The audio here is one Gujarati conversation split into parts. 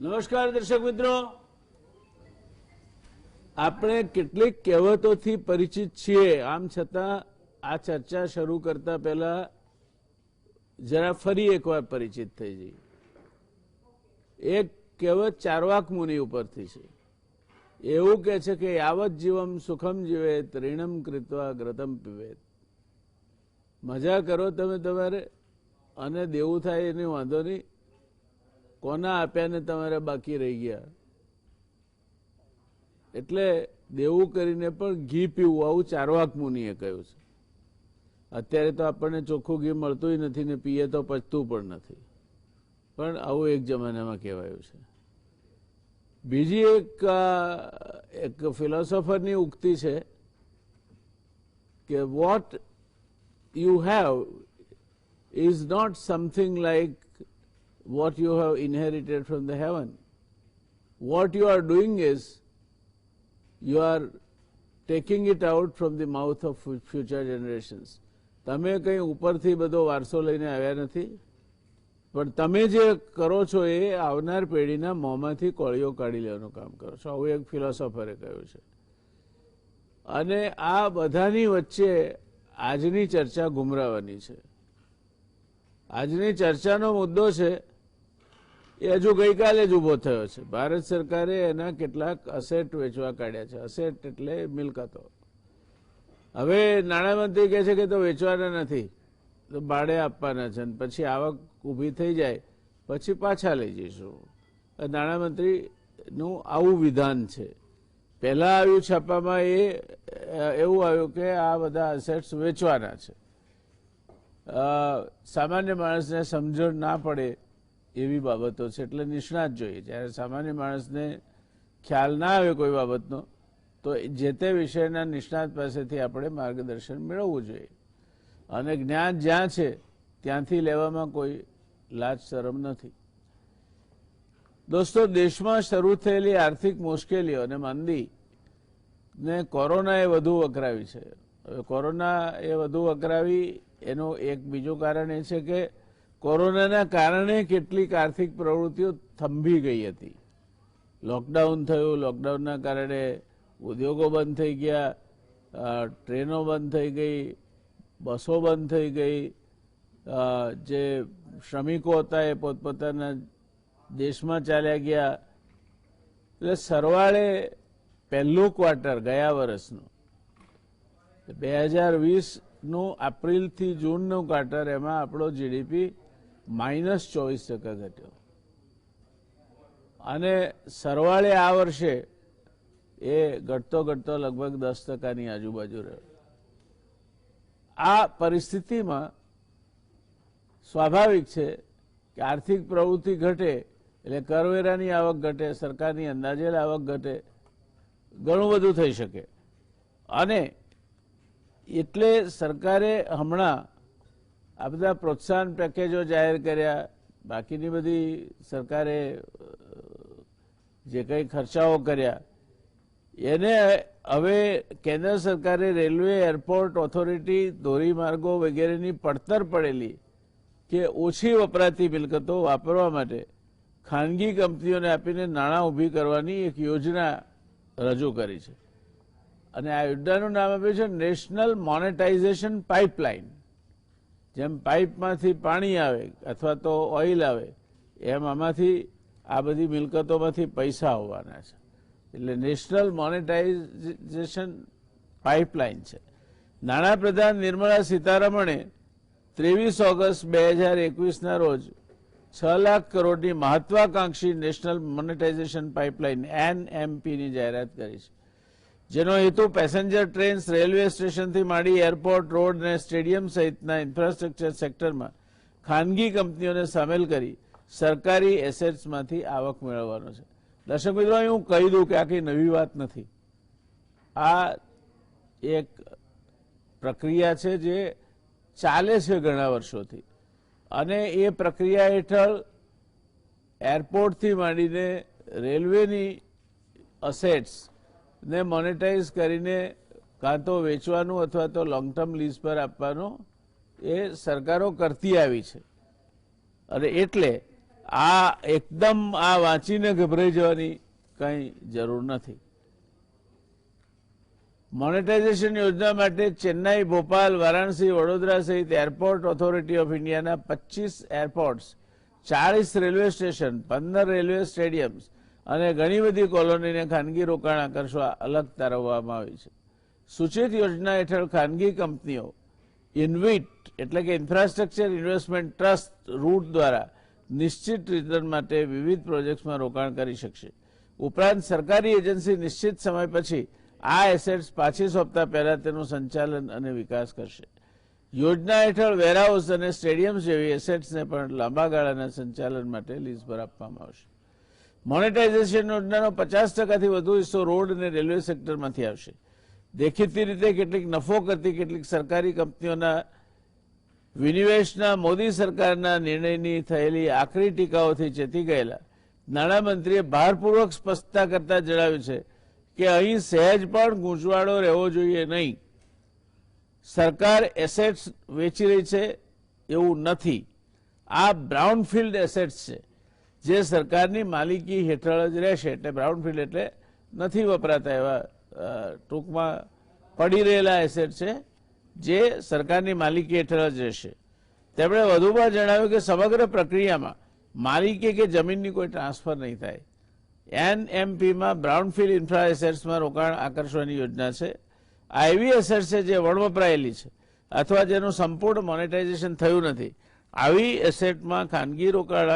નમસ્કાર દર્શક મિત્રો, આપણે કેટલીક કહેવતોથી પરિચિત છીએ. આમ છતાં આ ચર્ચા શરૂ કરતા પહેલા જરા ફરી એકવાર પરિચિત થઈ જઈએ. એક કહેવત ચાર્વાક મુનિ ઉપરથી છે. એવું કહે છે કે યાવત જીવમ સુખમ જીવેત ઋણમ કૃત્વા ગ્રતમ પીવેત. મજા કરો તમે તમારે, અને દેવું થાય એની વાંધો નહીં. કોના આપ્યા ને તમારે બાકી રહી ગયા, એટલે દેવું કરીને પણ ઘી પીવું, આવું ચાર્વાક મુનિએ કહ્યું છે. અત્યારે તો આપણને ચોખ્ખું ઘી મળતું નથી ને પીએ તો પચતું પણ નથી, પણ આવું એક જમાનામાં કહેવાયું છે. બીજી એક ફિલોસોફરની ઉક્તિ છે કે what you have is not something like what you have inherited from the heaven. What you are doing is you are taking it out from the mouth of future generations. તમે કંઈ ઉપરથી બધો વારસો લઈને આવ્યા નથી, પણ તમે જે કરો છો એ આવનાર પેઢીના મોંમાંથી કોળીઓ કાઢી લેવાનું કામ કરો છો. આવું એક ફિલોસોફરે કહ્યું છે. અને આ બધાની વચ્ચે આજની ચર્ચા ગુમરાવાની છે. આજની ચર્ચાનો મુદ્દો છે એ હજુ ગઈકાલે જ ઊભો થયો છે. ભારત સરકારે એના કેટલાક અસેટ વેચવા કાઢ્યા છે. અસેટ એટલે મિલકતો. હવે નાણામંત્રી કહે છે કે તો વેચવાના નથી, તો ભાડે આપવાના છે, પછી આવક ઊભી થઈ જાય પછી પાછા લઈ જઈશું. નાણામંત્રીનું આવું વિધાન છે. પહેલા આવ્યું છાપામાં એવું આવ્યું કે આ બધા અસેટ્સ વેચવાના છે. સામાન્ય માણસને સમજણ ના પડે એવી બાબતો છે, એટલે નિષ્ણાત જોઈએ. જ્યારે સામાન્ય માણસને ખ્યાલ ના આવે કોઈ બાબતનો, તો જે તે વિષયના નિષ્ણાત પાસેથી આપણે માર્ગદર્શન મેળવવું જોઈએ. અને જ્ઞાન જ્યાં છે ત્યાંથી લેવામાં કોઈ લાજ શરમ નથી. દોસ્તો, દેશમાં શરૂ થયેલી આર્થિક મુશ્કેલીઓ અને મંદી ને કોરોનાએ વધુ વકરાવી છે. હવે કોરોના એ વધુ વકરાવી એનું એક બીજું કારણ એ છે કે કોરોનાના કારણે કેટલીક આર્થિક પ્રવૃત્તિઓ થંભી ગઈ હતી. લોકડાઉન થયું, લોકડાઉનના કારણે ઉદ્યોગો બંધ થઈ ગયા, ટ્રેનો બંધ થઈ ગઈ, બસો બંધ થઈ ગઈ, જે શ્રમિકો હતા એ પોતપોતાના દેશમાં ચાલ્યા ગયા. એટલે સરવાળે પહેલું ક્વાર્ટર ગયા વર્ષનું 2020નું એપ્રિલથી જૂનનું ક્વાર્ટર, એમાં આપણો જીડીપી -24% ઘટ્યો. અને સરવાળે આ વર્ષે એ ઘટતો ઘટતો લગભગ 10%ની આજુબાજુ રહ્યો. આ પરિસ્થિતિમાં સ્વાભાવિક છે કે આર્થિક પ્રવૃત્તિ ઘટે એટલે કરવેરાની આવક ઘટે, સરકારની અંદાજેલ આવક ઘટે, ઘણું બધું થઈ શકે. અને એટલે સરકારે હમણાં આ બધા પ્રોત્સાહન પેકેજો જાહેર કર્યા. બાકીની બધી સરકારે જે કંઈ ખર્ચાઓ કર્યા એને હવે કેન્દ્ર સરકારે રેલવે, એરપોર્ટ ઓથોરિટી, ધોરીમાર્ગો વગેરેની પડતર પડેલી કે ઓછી વપરાતી મિલકતો વાપરવા માટે ખાનગી કંપનીઓને આપીને નાણાં ઊભી કરવાની એક યોજના રજૂ કરી છે. અને આ યોજનાનું નામ આપ્યું છે નેશનલ મોનેટાઇઝેશન પાઇપલાઇન. જેમ પાઇપમાંથી પાણી આવે અથવા તો ઓઇલ આવે, એમ આમાંથી આ બધી મિલકતોમાંથી પૈસા આવવાના છે. એટલે નેશનલ મોનેટાઇઝેશન પાઇપલાઇન છે. નાણાપ્રધાન નિર્મલા સીતારમણે 23 ઓગસ્ટ 2021ના રોજ 6 લાખ કરોડની મહત્વાકાંક્ષી નેશનલ મોનેટાઇઝેશન પાઇપલાઇન NMPની જાહેરાત કરી છે, જેનો હેતુ પેસેન્જર ટ્રેન્સ, રેલવે સ્ટેશનથી માંડી એરપોર્ટ, રોડ અને સ્ટેડિયમ સહિતના ઇન્ફ્રાસ્ટ્રક્ચર સેક્ટરમાં ખાનગી કંપનીઓને સામેલ કરી સરકારી એસેટ્સમાંથી આવક મેળવવાનો છે. દર્શક મિત્રો, હું કહી દઉં કે આ કંઈ નવી વાત નથી. આ એક પ્રક્રિયા છે જે ચાલે છે ઘણા વર્ષોથી. અને એ પ્રક્રિયા હેઠળ એરપોર્ટથી માંડીને રેલવેની અસેટ્સ ને મોનેટાઇઝ કરીને કાં તો વેચવાનું અથવા તો લોંગ ટર્મ લીઝ પર આપવાનું એ સરકારો કરતી આવી છે. અને એટલે આ એકદમ આ વાંચીને ગભરાઈ જવાની કંઈ જરૂર નથી. મોનેટાઇઝેશન યોજના માટે ચેન્નાઈ, ભોપાલ, વારાણસી, વડોદરા સહિત એરપોર્ટ ઓથોરિટી ઓફ ઇન્ડિયાના 25 એરપોર્ટ્સ, 40 રેલવે સ્ટેશન, 15 રેલવે સ્ટેડિયમ્સ અને ઘણી બધી કોલોનીને ખાનગી રોકાણ આકર્ષવા અલગ તારવવામાં આવી છે. સૂચિત યોજના હેઠળ ખાનગી કંપનીઓ ઇન્વિટ એટલે કે ઇન્ફ્રાસ્ટ્રક્ચર ઇન્વેસ્ટમેન્ટ ટ્રસ્ટ રૂટ દ્વારા નિશ્ચિત રિટર્ન માટે વિવિધ પ્રોજેક્ટ્સમાં રોકાણ કરી શકશે. ઉપરાંત સરકારી એજન્સી નિશ્ચિત સમય પછી આ એસેટ્સ પાછી સોંપતા પહેલા તેનું સંચાલન અને વિકાસ કરશે. યોજના હેઠળ વેરહાઉસ અને સ્ટેડિયમ્સ જેવી એસેટ્સને પણ લાંબા ગાળાના સંચાલન માટે લીઝ પર આપવામાં આવશે. મોનેટાઇઝેશન યોજનાનો 50%થી વધુ હિસ્સો રોડ અને રેલવે સેક્ટરમાંથી આવશે. દેખીતી રીતે કેટલીક નફો કરતી કેટલીક સરકારી કંપનીઓના વિનિવેશના મોદી સરકારના નિર્ણયની થયેલી આકરી ટીકાઓથી ચેતી ગયેલા નાણામંત્રીએ ભારપૂર્વક સ્પષ્ટતા કરતા જણાવ્યું છે કે અહીં સહેજ પણ ગૂંચવાડો રહેવો જોઈએ નહીં. સરકાર એસેટ્સ વેચી રહી છે એવું નથી. આ બ્રાઉનફિલ્ડ એસેટ્સ છે જે સરકારની માલિકી હેઠળ જ રહેશે. એટલે બ્રાઉનફિલ્ડ એટલે નથી વપરાતા એવા ટૂંકમાં પડી રહેલા એસેટ છે જે સરકારની માલિકી હેઠળ જ રહેશે. તેમણે વધુમાં જણાવ્યું કે સમગ્ર પ્રક્રિયામાં માલિકી કે જમીનની કોઈ ટ્રાન્સફર નહીં થાય. એનએમપીમાં બ્રાઉનફિલ્ડ ઇન્ફ્રા એસેટ્સમાં રોકાણ આકર્ષવાની યોજના છે. આ એવી એસેટ્સ છે જે વણવપરાયેલી છે અથવા જેનું સંપૂર્ણ મોનેટાઇઝેશન થયું નથી. આવી એસેટમાં ખાનગી રોકાણ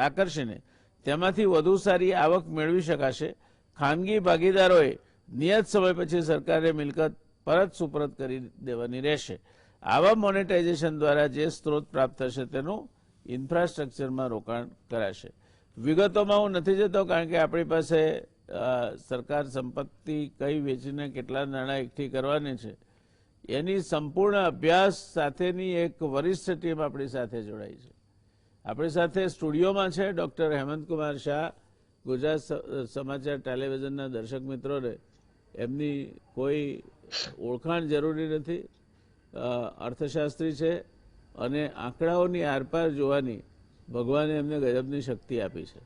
આકર્ષીને તેમાંથી વધુ સારી આવક મેળવી શકાશે. ખાનગી ભાગીદારોએ નિયત સમય પછી સરકારે મિલકત પરત સુપરત કરી દેવાની રહેશે. આવા મોનેટાઇઝેશન દ્વારા જે સ્ત્રોત પ્રાપ્ત થશે તેનું ઇન્ફ્રાસ્ટ્રક્ચરમાં રોકાણ કરાશે. વિગતોમાં હું નથી જતો કારણ કે આપણી પાસે સરકાર સંપત્તિ કઈ વેચીને કેટલા નાણાં એકઠી કરવાની છે એની સંપૂર્ણ અભ્યાસ સાથેની એક વરિષ્ઠ ટીમ આપણી સાથે જોડાઈ છે. આપણી સાથે સ્ટુડિયોમાં છે ડૉક્ટર હેમંતકુમાર શાહ. ગુજરાત સમાચાર ટેલિવિઝનના દર્શક મિત્રોને એમની કોઈ ઓળખાણ જરૂરી નથી. અર્થશાસ્ત્રી છે અને આંકડાઓની આરપાર જોવાની ભગવાને એમને ગજબની શક્તિ આપી છે.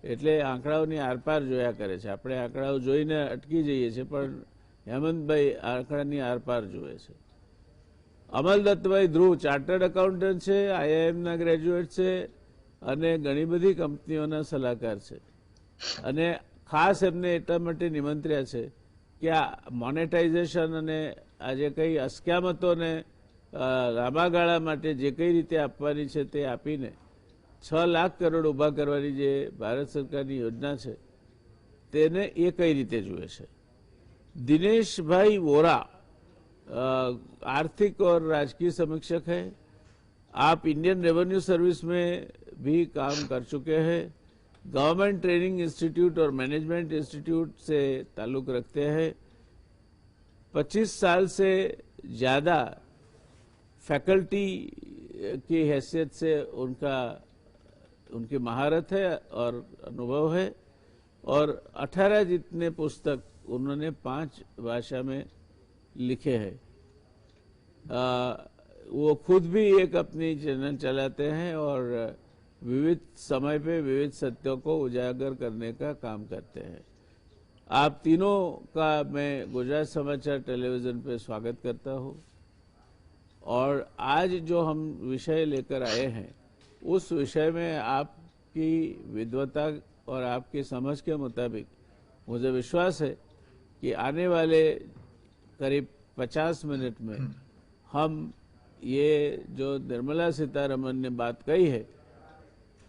એટલે આંકડાઓની આરપાર જોયા કરે છે. આપણે આંકડાઓ જોઈને અટકી જઈએ છીએ પણ હેમંતભાઈ આંકડાની આરપાર જુએ છે. અમલદત્તભાઈ ધ્રુવ ચાર્ટર્ડ એકાઉન્ટન્ટ છે, આઈઆઈએમના ગ્રેજ્યુએટ છે અને ઘણી બધી કંપનીઓના સલાહકાર છે. અને ખાસ એમને એટલા માટે નિમંત્ર્યા છે કે આ મોનેટાઇઝેશન અને આ જે કંઈ અસ્ક્યામતોને લાંબા ગાળા માટે જે કઈ રીતે આપવાની છે તે આપીને 6 લાખ કરોડ ઊભા કરવાની જે ભારત સરકારની યોજના છે તેને એ કઈ રીતે જુએ છે. દિનેશભાઈ વોરા आर्थिक और राजकीय समीक्षक है. आप इंडियन रेवेन्यू सर्विस में भी काम कर चुके हैं. गवर्नमेंट ट्रेनिंग इंस्टीट्यूट और मैनेजमेंट इंस्टीट्यूट से ताल्लुक रखते हैं. 25 साल से ज़्यादा फैकल्टी की हैसियत से उनकी महारत है और अनुभव है. और 18 जितने पुस्तक उन्होंने 5 भाषा में लिखे हैं. वो खुद भी एक अपनी चैनल चलाते हैं और विविध समय पे विविध सत्यों को उजागर करने का काम करते हैं. आप तीनों का मैं गुजरात समाचार टेलीविज़न पे स्वागत करता हूँ. और आज जो हम विषय लेकर आए हैं उस विषय में आपकी विद्वता और आपकी समझ के मुताबिक मुझे विश्वास है कि आने वाले करीब 50 मिनट में हम ये जो निर्मला सीतारमण ने बात कही है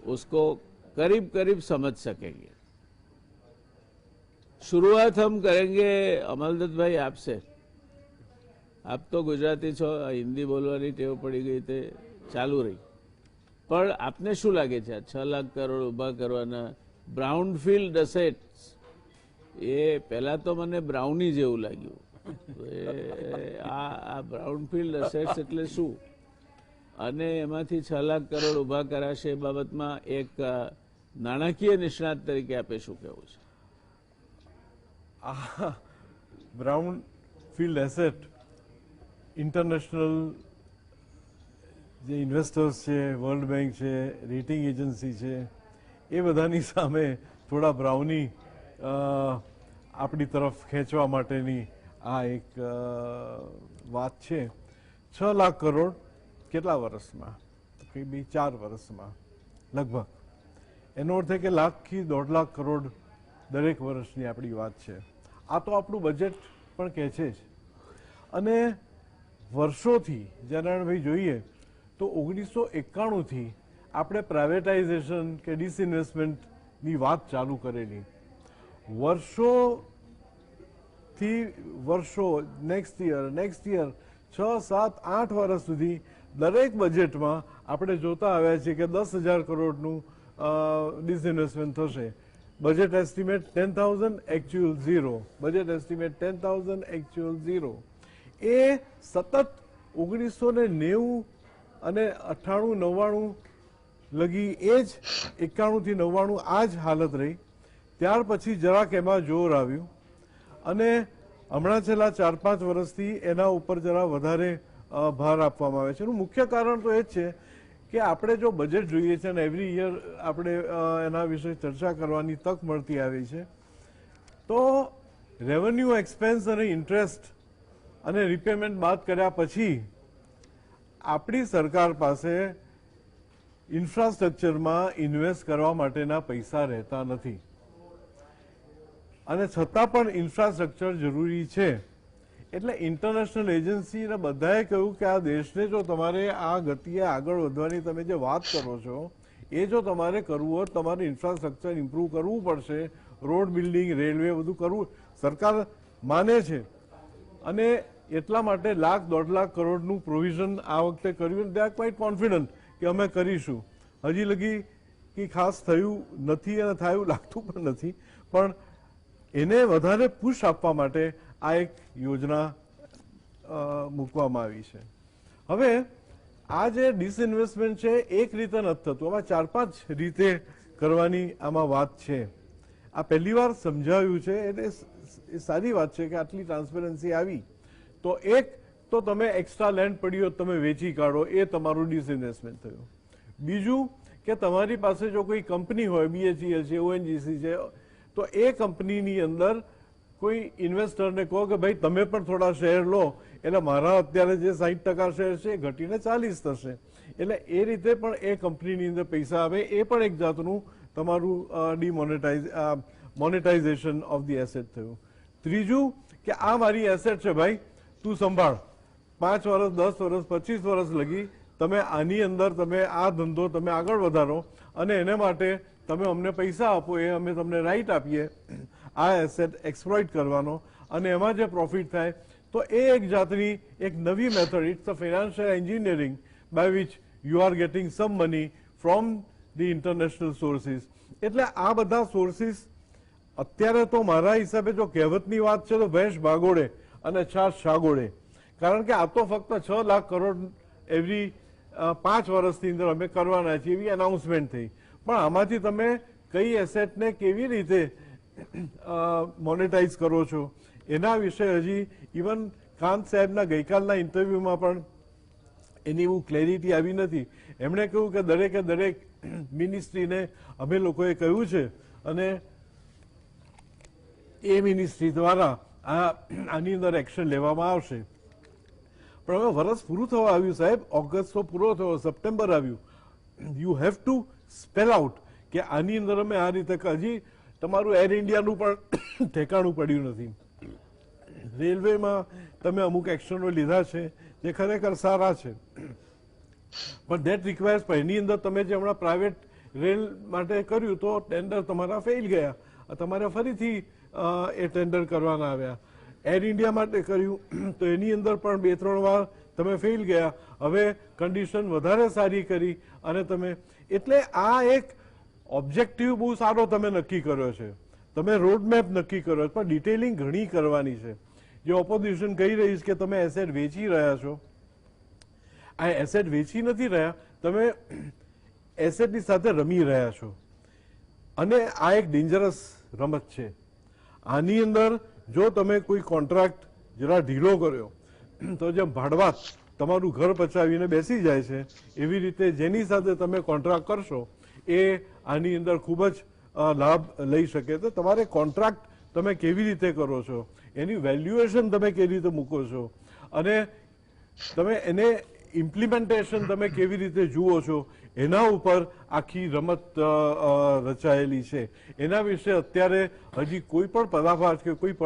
उसको करीब करीब समझ सकेंगे. शुरुआत हम करेंगे अमलदत्त भाई आपसे. आप तो गुजराती छो, हिंदी बोलवानी टेव पड़ी गई ते चालू रही. पर आपने शू लागे छे 6 लाख करोड़ उभा करवाना ब्राउनफील्ड एसेट्स ये पहला तो मने ब्राउनी जेवुं लाग्युं. આ બ્રાઉનફિલ્ડ એસેટ્સ એટલે શું અને એમાંથી 6 લાખ કરોડ ઉભા કરાશે એ બાબતમાં એક નાણાકીય નિષ્ણાત તરીકે આપે શું કહેવું છે? બ્રાઉનફિલ્ડ એસેટ ઇન્ટરનેશનલ જે ઇન્વેસ્ટર્સ છે, વર્લ્ડ બેંક છે, રેટિંગ એજન્સી છે, એ બધાની સામે થોડા બ્રાઉની આપણી તરફ ખેંચવા માટેની આ એક વાત છે. 6 લાખ કરોડ કેટલા વર્ષમાં? કંઈ બી 4 વર્ષમાં લગભગ. એનો અર્થ કે 1 લાખથી 1.5 લાખ કરોડ દરેક વર્ષની આપણી વાત છે. આ તો આપણું બજેટ પણ કહે છે જ. અને વર્ષોથી નારાયણભાઈ જોઈએ તો 1991થી આપણે પ્રાઇવેટાઇઝેશન કે ડિસઇન્વેસ્ટમેન્ટની વાત ચાલુ કરેલી. વર્ષો નેક્સ્ટ યર 6, 7, 8 વર્ષ સુધી દરેક બજેટમાં આપણે જોતા આવ્યા છીએ કે 10,000 કરોડનું ડિસઇન્વેસ્ટમેન્ટ થશે. Budget estimate 10,000, actual 0. Budget estimate 10,000, actual 0. એ સતત 1990 અને 98, 99 લગી એ જ 91થી 99 આ જ હાલત રહી. ત્યાર પછી જરાક એમાં જોર આવ્યું અને હમણાં છેલ્લા 4-5 વર્ષથી એના ઉપર જરા વધારે ભાર આપવામાં આવે છે. એનું મુખ્ય કારણ તો એ જ છે કે આપણે જો બજેટ જોઈએ છે અને એવરી યર આપણે એના વિશે ચર્ચા કરવાની તક મળતી આવી છે, તો રેવન્યુ, એક્સપેન્સ અને ઇન્ટરેસ્ટ અને રિપેમેન્ટ બાદ કર્યા પછી આપણી સરકાર પાસે ઇન્ફ્રાસ્ટ્રક્ચરમાં ઇન્વેસ્ટ કરવા માટેના પૈસા રહેતા નથી. અને છતાં પણ ઇન્ફ્રાસ્ટ્રક્ચર જરૂરી છે. એટલે ઇન્ટરનેશનલ એજન્સીને બધાએ કહ્યું કે આ દેશને જો તમારે આ ગતિએ આગળ વધવાની તમે જે વાત કરો છો એ જો તમારે કરવું હોય તમારે ઇન્ફ્રાસ્ટ્રક્ચર ઇમ્પ્રૂવ કરવું પડશે. રોડ બિલ્ડિંગ, રેલવે બધું કરવું સરકાર માને છે. અને એટલા માટે 1 લાખ, 1.5 લાખ કરોડનું પ્રોવિઝન આ વખતે કર્યું. દે આર ક્વાઇટ કોન્ફિડન્ટ કે અમે કરીશું. હજી લગી કંઈ ખાસ થયું નથી અને થયું લાગતું પણ નથી. પણ એને વધારે પુશ આપવા માટે આ એક યોજના મૂકવામાં આવી છે. હવે આ જે ડિસઇન્વેસ્ટમેન્ટ છે એક રીતે નથી થતું, આમાં 4-5 રીતે કરવાની આમાં વાત છે. આ પહેલી વાર સમજાવ્યું છે એટલે એ સારી વાત છે કે આટલી ટ્રાન્સપરન્સી આવી. તો એક તો તમે એક્સ્ટ્રા લેન્ડ પડ્યો તમે વેચી કાઢો, એ તમારું ડિસઇન્વેસ્ટમેન્ટ થયું. બીજું કે તમારી પાસે જો કોઈ કંપની હોય, BHEL છે, ONGC છે, તો એ કંપનીની અંદર કોઈ ઇન્વેસ્ટરને કહો કે ભાઈ તમે પણ થોડા શેર લો, એટલે મારા અત્યારે જે 60% શેર છે એ ઘટીને 40 થશે. એટલે એ રીતે પણ એ કંપનીની અંદર પૈસા આવે. એ પણ એક જાતનું તમારું મોનેટાઇઝેશન ઓફ ધી એસેટ થયું. ત્રીજું કે આ મારી એસેટ છે ભાઈ, તું સંભાળ. 5 વર્ષ, 10 વર્ષ, 25 વર્ષ લગી તમે આની અંદર તમે આ ધંધો તમે આગળ વધારો અને એને માટે તમે અમને પૈસા આપો, એ અમે તમને રાઈટ આપીએ આ એસેટ એક્સપ્લોઇટ કરવાનો અને એમાં જે પ્રોફિટ થાય. તો એ એક જાતની એક નવી method, it's a financial engineering by which you are getting some money from the international sources. એટલે આ બધા સોર્સિસ અત્યારે તો મારા હિસાબે જો કહેવતની વાત છે તો ભેંસ ભાગોળે અને છાશ છાગોળે. કારણ કે આ તો ફક્ત 6 લાખ કરોડ એવરી 5 વર્ષની અંદર અમે કરવાના છીએ એવી એનાઉન્સમેન્ટ થઈ. પણ આમાંથી તમે કઈ એસેટને કેવી રીતે મોનેટાઇઝ કરો છો એના વિશે હજી ઇવન કાંત સાહેબના ગઈકાલના ઇન્ટરવ્યુમાં પણ એની એવું ક્લેરિટી આવી નથી. એમણે કહ્યું કે દરેકે દરેક મિનિસ્ટ્રીને અમે લોકોએ કહ્યું છે અને એ મિનિસ્ટ્રી દ્વારા આની અંદર એક્શન લેવામાં આવશે. પણ હવે વર્ષ પૂરું થવા આવ્યું સાહેબ, ઓગસ્ટ તો પૂરો થયો, સપ્ટેમ્બર આવ્યું. You have two spell out કે આની અંદર અમે આ રીતે, હજી તમારું એર ઇન્ડિયાનું પણ ઠેકાણું પડ્યું નથી. રેલવેમાં તમે અમુક એક્શનો લીધા છે જે ખરેખર સારા છે, પણ ધેટ રિક્વાયર્સ. એની અંદર તમે જે હમણાં પ્રાઇવેટ રેલ માટે કર્યું તો ટેન્ડર તમારા ફેલ ગયા, તમારે ફરીથી એ ટેન્ડર કરવાના આવ્યા. એર ઇન્ડિયા માટે કર્યું તો એની અંદર પણ 2-3 વાર તમે ફેલ ગયા. હવે કન્ડિશન વધારે સારી કરી અને તમે, એટલે આ એક ઓબ્જેક્ટિવ બહુ સારો તમે નક્કી કર્યો છે, તમે રોડમેપ નક્કી કર્યો છે, પણ ડિટેલિંગ ઘણી કરવાની છે. જે ઓપોઝિશન કહી રહી છે કે તમે એસેટ વેચી રહ્યા છો, આ એસેટ વેચી નથી રહ્યા, તમે એસેટની સાથે રમી રહ્યા છો. અને આ એક ડેન્જરસ રમત છે. આની અંદર જો તમે કોઈ કોન્ટ્રાક્ટ જરા ઢીલો કર્યો તો જેમ ભાડવાત તમારું ઘર પચાવીને બેસી જાય છે. એવી રીતે જેની સાથે તમે કોન્ટ્રાક્ટ કરશો એ આની અંદર ખૂબ જ લાભ લઈ શકે. તો તમારે કોન્ટ્રાક્ટ તમે કેવી રીતે કરો છો, એની વેલ્યુએશન તમે કેવી રીતે મૂકો છો, અને તમે એને ઇમ્પ્લિમેન્ટેશન તમે કેવી રીતે જુઓ છો, એના ઉપર આખી રમત રચાયેલી છે. એના વિશે અત્યારે હજી કોઈ પણ પદાર્થ કે કોઈ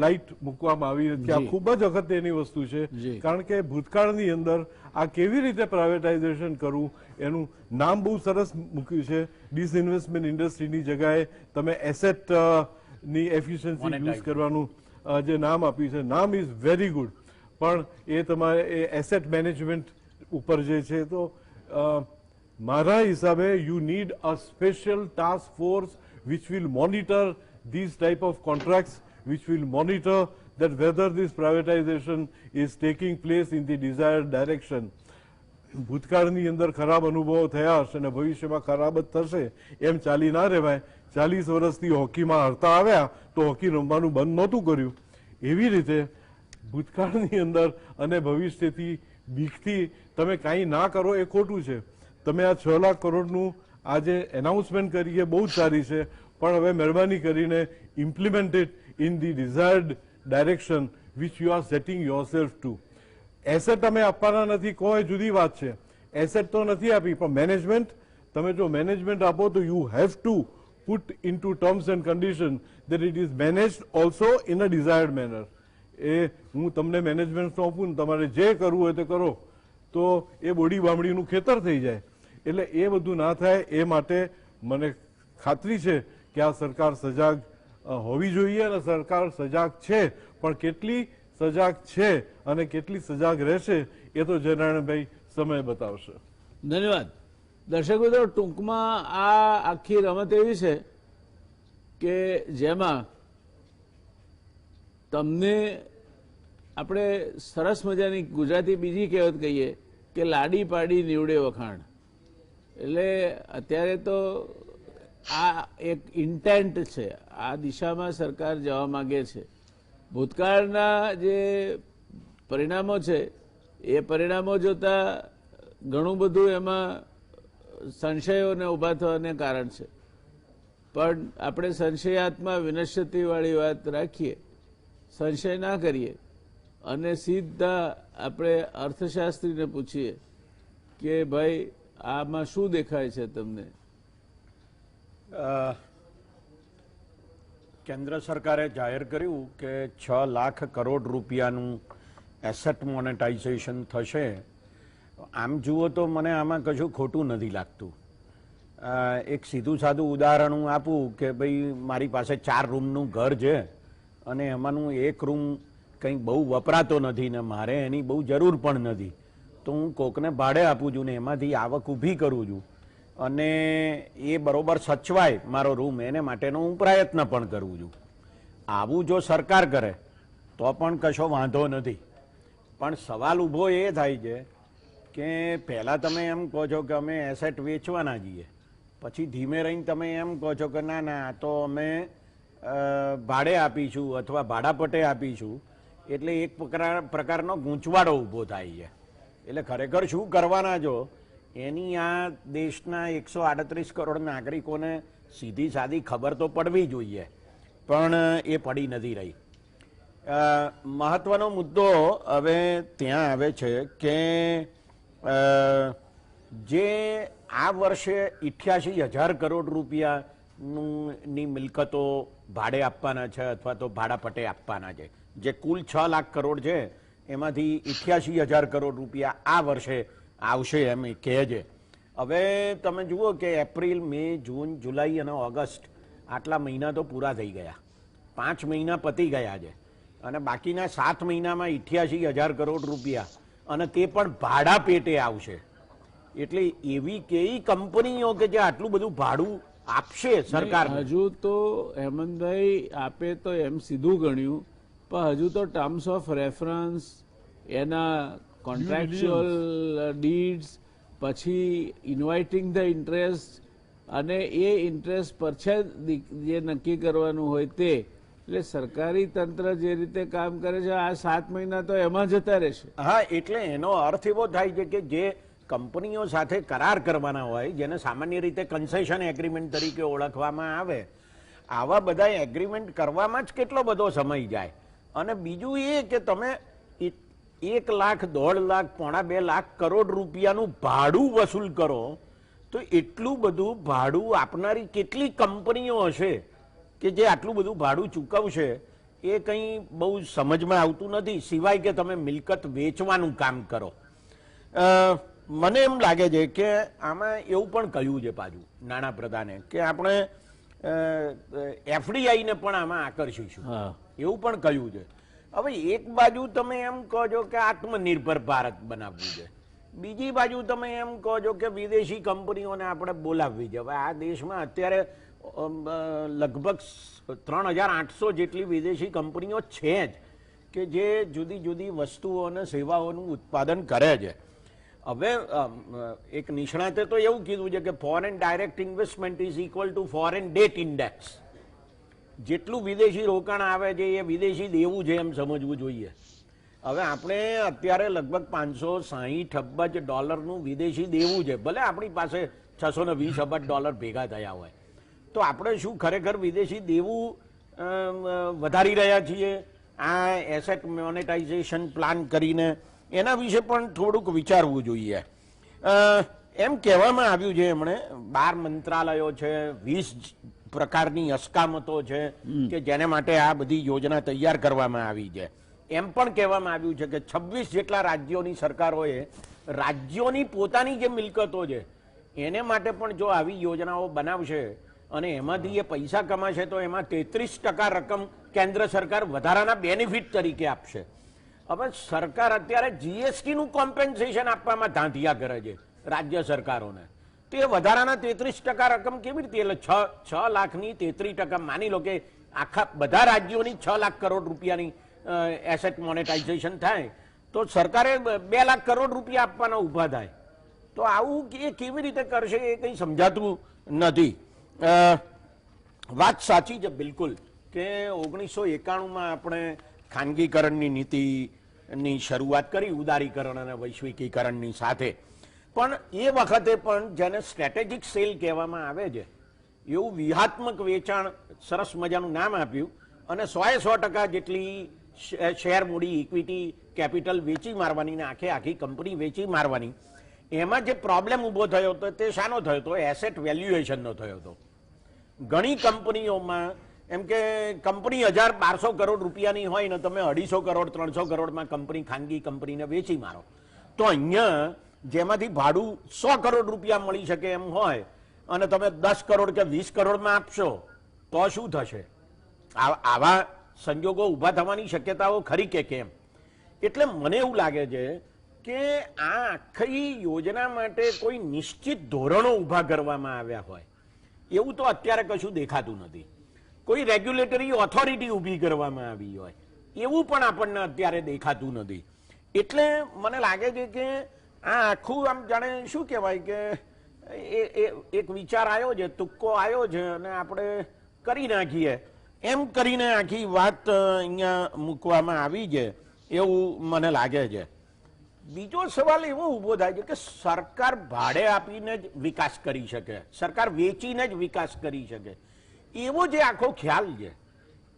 લાઇટ મૂકવામાં આવી નથી. આ ખૂબ જ અગત્યની વસ્તુ છે, કારણ કે ભૂતકાળની અંદર આ કેવી રીતે પ્રાઇવેટાઇઝેશન કરવું એનું નામ બહુ સરસ મૂક્યું છે. ડિસઇન્વેસ્ટમેન્ટ ઇન્ડસ્ટ્રીની જગ્યાએ તમે એસેટ ની એફિશિયન્સી યુઝ કરવાનું જે નામ આપ્યું છે, નામ ઇઝ વેરી ગુડ. પણ એ તમારે એ એસેટ મેનેજમેન્ટ ઉપર જે છે, તો મારા હિસાબે you need a special task force which will monitor these type of contracts, which will monitor that whether this privatization is taking place in the desired direction. ભૂતકાળની અંદર ખરાબ અનુભવો થયા હશે અને ભવિષ્યમાં ખરાબ જ થશે એમ ચાલી ના રહેવાય. 40 વર્ષથી હોકીમાં હારતા આવ્યા તો હોકી રમવાનું બંધ નહોતું કર્યું. એવી રીતે ભૂતકાળની અંદર અને ભવિષ્યથી બીકથી તમે કાંઈ ના કરો એ ખોટું છે. તમે આ 6 લાખ કરોડનું આજે એનાઉન્સમેન્ટ કરી એ બહુ જ સારી છે, પણ હવે મહેરબાની કરીને implement it in the desired direction which you are setting yourself to. Asset તમે આપવાના નથી કહો એ જુદી વાત છે, એસેટ તો નથી આપી, પણ મેનેજમેન્ટ તમે જો મેનેજમેન્ટ આપો તો you have to put into terms and condition that it is managed also in a desired manner. એ હું તમને મેનેજમેન્ટ સોંપું ને તમારે જે કરવું હોય તે કરો તો એ બોડી બામડીનું ખેતર થઈ જાય. એટલે એ બધું ના થાય એ માટે મને ખાતરી છે કે આ સરકાર સજાગ હોવી જોઈએ, અને સરકાર સજાગ છે, પણ કેટલી સજાગ છે અને કેટલી સજાગ રહેશે એ તો જયનારાયણભાઈ સમય બતાવશે. ધન્યવાદ. દર્શક મિત્રો, ટૂંકમાં આ આખી રમત એવી છે કે જેમાં તમને આપણે સરસ મજાની ગુજરાતી બીજી કહેવત કહીએ કે લાડી પાડી નીવડે વખાણ. એટલે અત્યારે તો આ એક ઇન્ટેન્ટ છે, આ દિશામાં સરકાર જવા માંગે છે. ભૂતકાળના જે પરિણામો છે એ પરિણામો જોતા ઘણું બધું એમાં સંશયોને ઊભા થવાને કારણ છે, પણ આપણે સંશયાત્મા વિનશ્યતિવાળી વાત રાખીએ, સંશય ના કરીએ અને સીધા આપણે અર્થશાસ્ત્રીને પૂછીએ કે ભાઈ આમાં શું દેખાય છે તમને. કેન્દ્ર સરકારે જાહેર કર્યું કે 6 લાખ કરોડ રૂપિયાનું એસેટ મોનેટાઇઝેશન થશે. આમ જુઓ તો મને આમાં કશું ખોટું નથી લાગતું. એક સીધું સાદું ઉદાહરણ હું આપું કે ભાઈ મારી પાસે 4 રૂમનું ઘર છે અને એમાંનું એક રૂમ કંઈ બહુ વપરાતો નથી ને મારે એની બહુ જરૂર પણ નથી, તો હું કોકને ભાડે આપું છું ને એમાંથી આવક ઊભી કરું છું અને એ બરોબર સચવાય મારો રૂમ, એને માટેનો હું પ્રયત્ન પણ કરું છું. આવું જો સરકાર કરે તો પણ કશો વાંધો નથી. પણ સવાલ ઊભો એ થાય છે કે પહેલાં તમે એમ કહો છો કે અમે એસેટ વેચવાના છીએ, પછી ધીમે રહીને તમે એમ કહો છો કે ના ના તો અમે ભાડે આપીશું અથવા ભાડાપટ્ટે આપીશું. એટલે એક પ્રકારનો ગૂંચવાડો ઊભો થાય છે. એટલે ખરેખર શું કરવાના છો એની આ દેશના 138 કરોડ નાગરિકોને સીધી સાદી ખબર તો પડવી જોઈએ, પણ એ પડી નથી રહી. મહત્વનો મુદ્દો હવે ત્યાં આવે છે કે જે આ વર્ષે 88,000 કરોડ રૂપિયાની મિલકતો ભાડે આપવાના છે અથવા તો ભાડાપટ્ટે આપવાના છે, જે કુલ 6 લાખ કરોડ છે એમાંથી 88,000 કરોડ રૂપિયા આ વર્ષે આવશે એમ કહે છે. હવે તમે જુઓ કે એપ્રિલ, મે, જૂન, જુલાઈ અને ઓગસ્ટ આટલા મહિના તો પૂરા થઈ ગયા, 5 મહિના પતી ગયા છે અને બાકીના 7 મહિનામાં 88,000 કરોડ રૂપિયા, અને તે પણ ભાડા પેટે આવશે. એટલે એવી કઈ કંપનીઓ કે જે આટલું બધું ભાડું આપશે સરકાર? હજુ તો હેમંતભાઈ આપે તો એમ સીધું ગણ્યું, પણ હજુ તો ટર્મ્સ ઓફ રેફરન્સ, એના કોન્ટ્રાક્ચ્યુઅલ ડીડ્સ, પછી ઇન્વાઇટિંગ ધ ઇન્ટરેસ્ટ, અને એ ઇન્ટરેસ્ટ પર છે જે નક્કી કરવાનું હોય તે, એટલે સરકારી તંત્ર જે રીતે કામ કરે છે આ 7 મહિના તો એમાં જતા રહેશે. હા, એટલે એનો અર્થ એવો થાય છે કે જે કંપનીઓ સાથે કરાર કરવાના હોય, જેને સામાન્ય રીતે કન્સેશન એગ્રીમેન્ટ તરીકે ઓળખવામાં આવે, આવા બધા એગ્રીમેન્ટ કરવામાં જ કેટલો બધો સમય જાય. અને બીજું એ કે તમે 1 લાખ, 1.5 લાખ, 1.25 લાખ કરોડ રૂપિયાનું ભાડું વસૂલ કરો, તો એટલું બધું ભાડું આપનારી કેટલી કંપનીઓ હશે કે જે આટલું બધું ભાડું ચૂકવશે? એ કંઈ બહુ સમજમાં આવતું નથી, સિવાય કે તમે મિલકત વેચવાનું કામ કરો. મને એમ લાગે છે કે આમાં એવું પણ કહ્યું છે પાછું નાણાપ્રધાને કે આપણે એફડીઆઈને પણ આમાં આકર્ષીશું, એવું પણ કહ્યું છે. હવે એક બાજુ તમે એમ કહો છો કે આત્મનિર્ભર ભારત બનાવવું છે, બીજી બાજુ તમે એમ કહો છો કે વિદેશી કંપનીઓને આપણે બોલાવવી છે. હવે આ દેશમાં અત્યારે લગભગ 3800 જેટલી વિદેશી કંપનીઓ છે જ કે જે જુદી જુદી વસ્તુઓ અને સેવાઓનું ઉત્પાદન કરે છે. હવે એક નિષ્ણાતે તો એવું કીધું છે કે foreign direct investment is equal to foreign date index. જેટલું વિદેશી રોકાણ આવે છે એ વિદેશી દેવું છે એમ સમજવું જોઈએ. હવે આપણે અત્યારે લગભગ 560 અબજ ડોલરનું વિદેશી દેવું છે, ભલે આપણી પાસે 620 અબજ ડોલર ભેગા થયા હોય, તો આપણે શું ખરેખર વિદેશી દેવું વધારી રહ્યા છીએ આ એસેટ મોનેટાઇઝેશન પ્લાન કરીને? એના વિશે પણ થોડુંક વિચારવું જોઈએ. એમ કહેવામાં આવ્યું છે, એમણે 12 મંત્રાલયો છે, 20 પ્રકારની અસ્કામતો છે કે જેને માટે આ બધી યોજના તૈયાર કરવામાં આવી છે. એમ પણ કહેવામાં આવ્યું છે કે 26 જેટલા રાજ્યોની સરકારોએ રાજ્યોની પોતાની જે મિલકતો છે એને માટે પણ જો આવી યોજનાઓ બનાવશે અને એમાંથી એ પૈસા કમાશે તો એમાં 33% રકમ કેન્દ્ર સરકાર વધારાના બેનિફિટ તરીકે આપશે. હવે સરકાર અત્યારે જીએસટી નું કોમ્પેન્સેશન આપવામાં ધાંધિયા કરે છે રાજ્ય સરકારોને, તો એ વધારાના 33% રકમ કેવી રીતે? એટલે 6 લાખની 33%, માની લો કે આખા બધા રાજ્યોની 6 લાખ કરોડ રૂપિયાની એસેટ મોનેટાઇઝેશન થાય તો સરકારે 2 લાખ કરોડ રૂપિયા આપવાના ઊભા થાય. તો આવું એ કેવી રીતે કરશે એ કંઈ સમજાતું નથી. વાત સાચી છે બિલકુલ કે 1991માં આપણે ખાનગીકરણની નીતિની શરૂઆત કરી, ઉદારીકરણ અને વૈશ્વિકીકરણની સાથે. પણ એ વખતે પણ જેને સ્ટ્રેટેજિક સેલ કહેવામાં આવે છે એવું વ્યૂહાત્મક વેચાણ સરસ મજાનું નામ આપ્યું અને 100% જેટલી શેર મૂડી ઇક્વિટી કેપિટલ વેચી મારવાની ને આખી કંપની વેચી મારવાની. એમાં જે પ્રોબ્લેમ ઊભો થયો હતો તે શાનો થયો હતો? એસેટ વેલ્યુએશનનો થયો હતો. ઘણી કંપનીઓમાં એમ કે કંપની 1000-1200 કરોડ રૂપિયાની હોય ને તમે 250 કરોડ 300 કરોડમાં કંપની ખાનગી કંપનીને વેચી મારો, તો અહીંયા જેમાંથી ભાડું 100 કરોડ રૂપિયા મળી શકે એમ હોય અને તમે 10 કરોડ કે 20 કરોડમાં આપશો તો શું થશે? આવા સંજોગો ઊભા થવાની શક્યતાઓ ખરી કે કેમ? એટલે મને એવું લાગે છે કે આ આખી યોજના માટે કોઈ નિશ્ચિત ધોરણો ઊભા કરવામાં આવ્યા હોય એવું તો અત્યારે કશું દેખાતું નથી. કોઈ રેગ્યુલેટરી ઓથોરિટી ઊભી કરવામાં આવી હોય એવું પણ આપણને અત્યારે દેખાતું નથી. એટલે મને લાગે છે કે આ આખું આમ જાણે શું કહેવાય કે એક વિચાર આવ્યો છે, તુક્કો આવ્યો છે અને આપણે કરી નાખીએ એમ કરીને આખી વાત અહીંયા મૂકવામાં આવી છે એવું મને લાગે છે. બીજો સવાલ એવો ઊભો થાય છે કે સરકાર ભાડે આપીને જ વિકાસ કરી શકે, સરકાર વેચીને જ વિકાસ કરી શકે, એવો જે આખો ખ્યાલ છે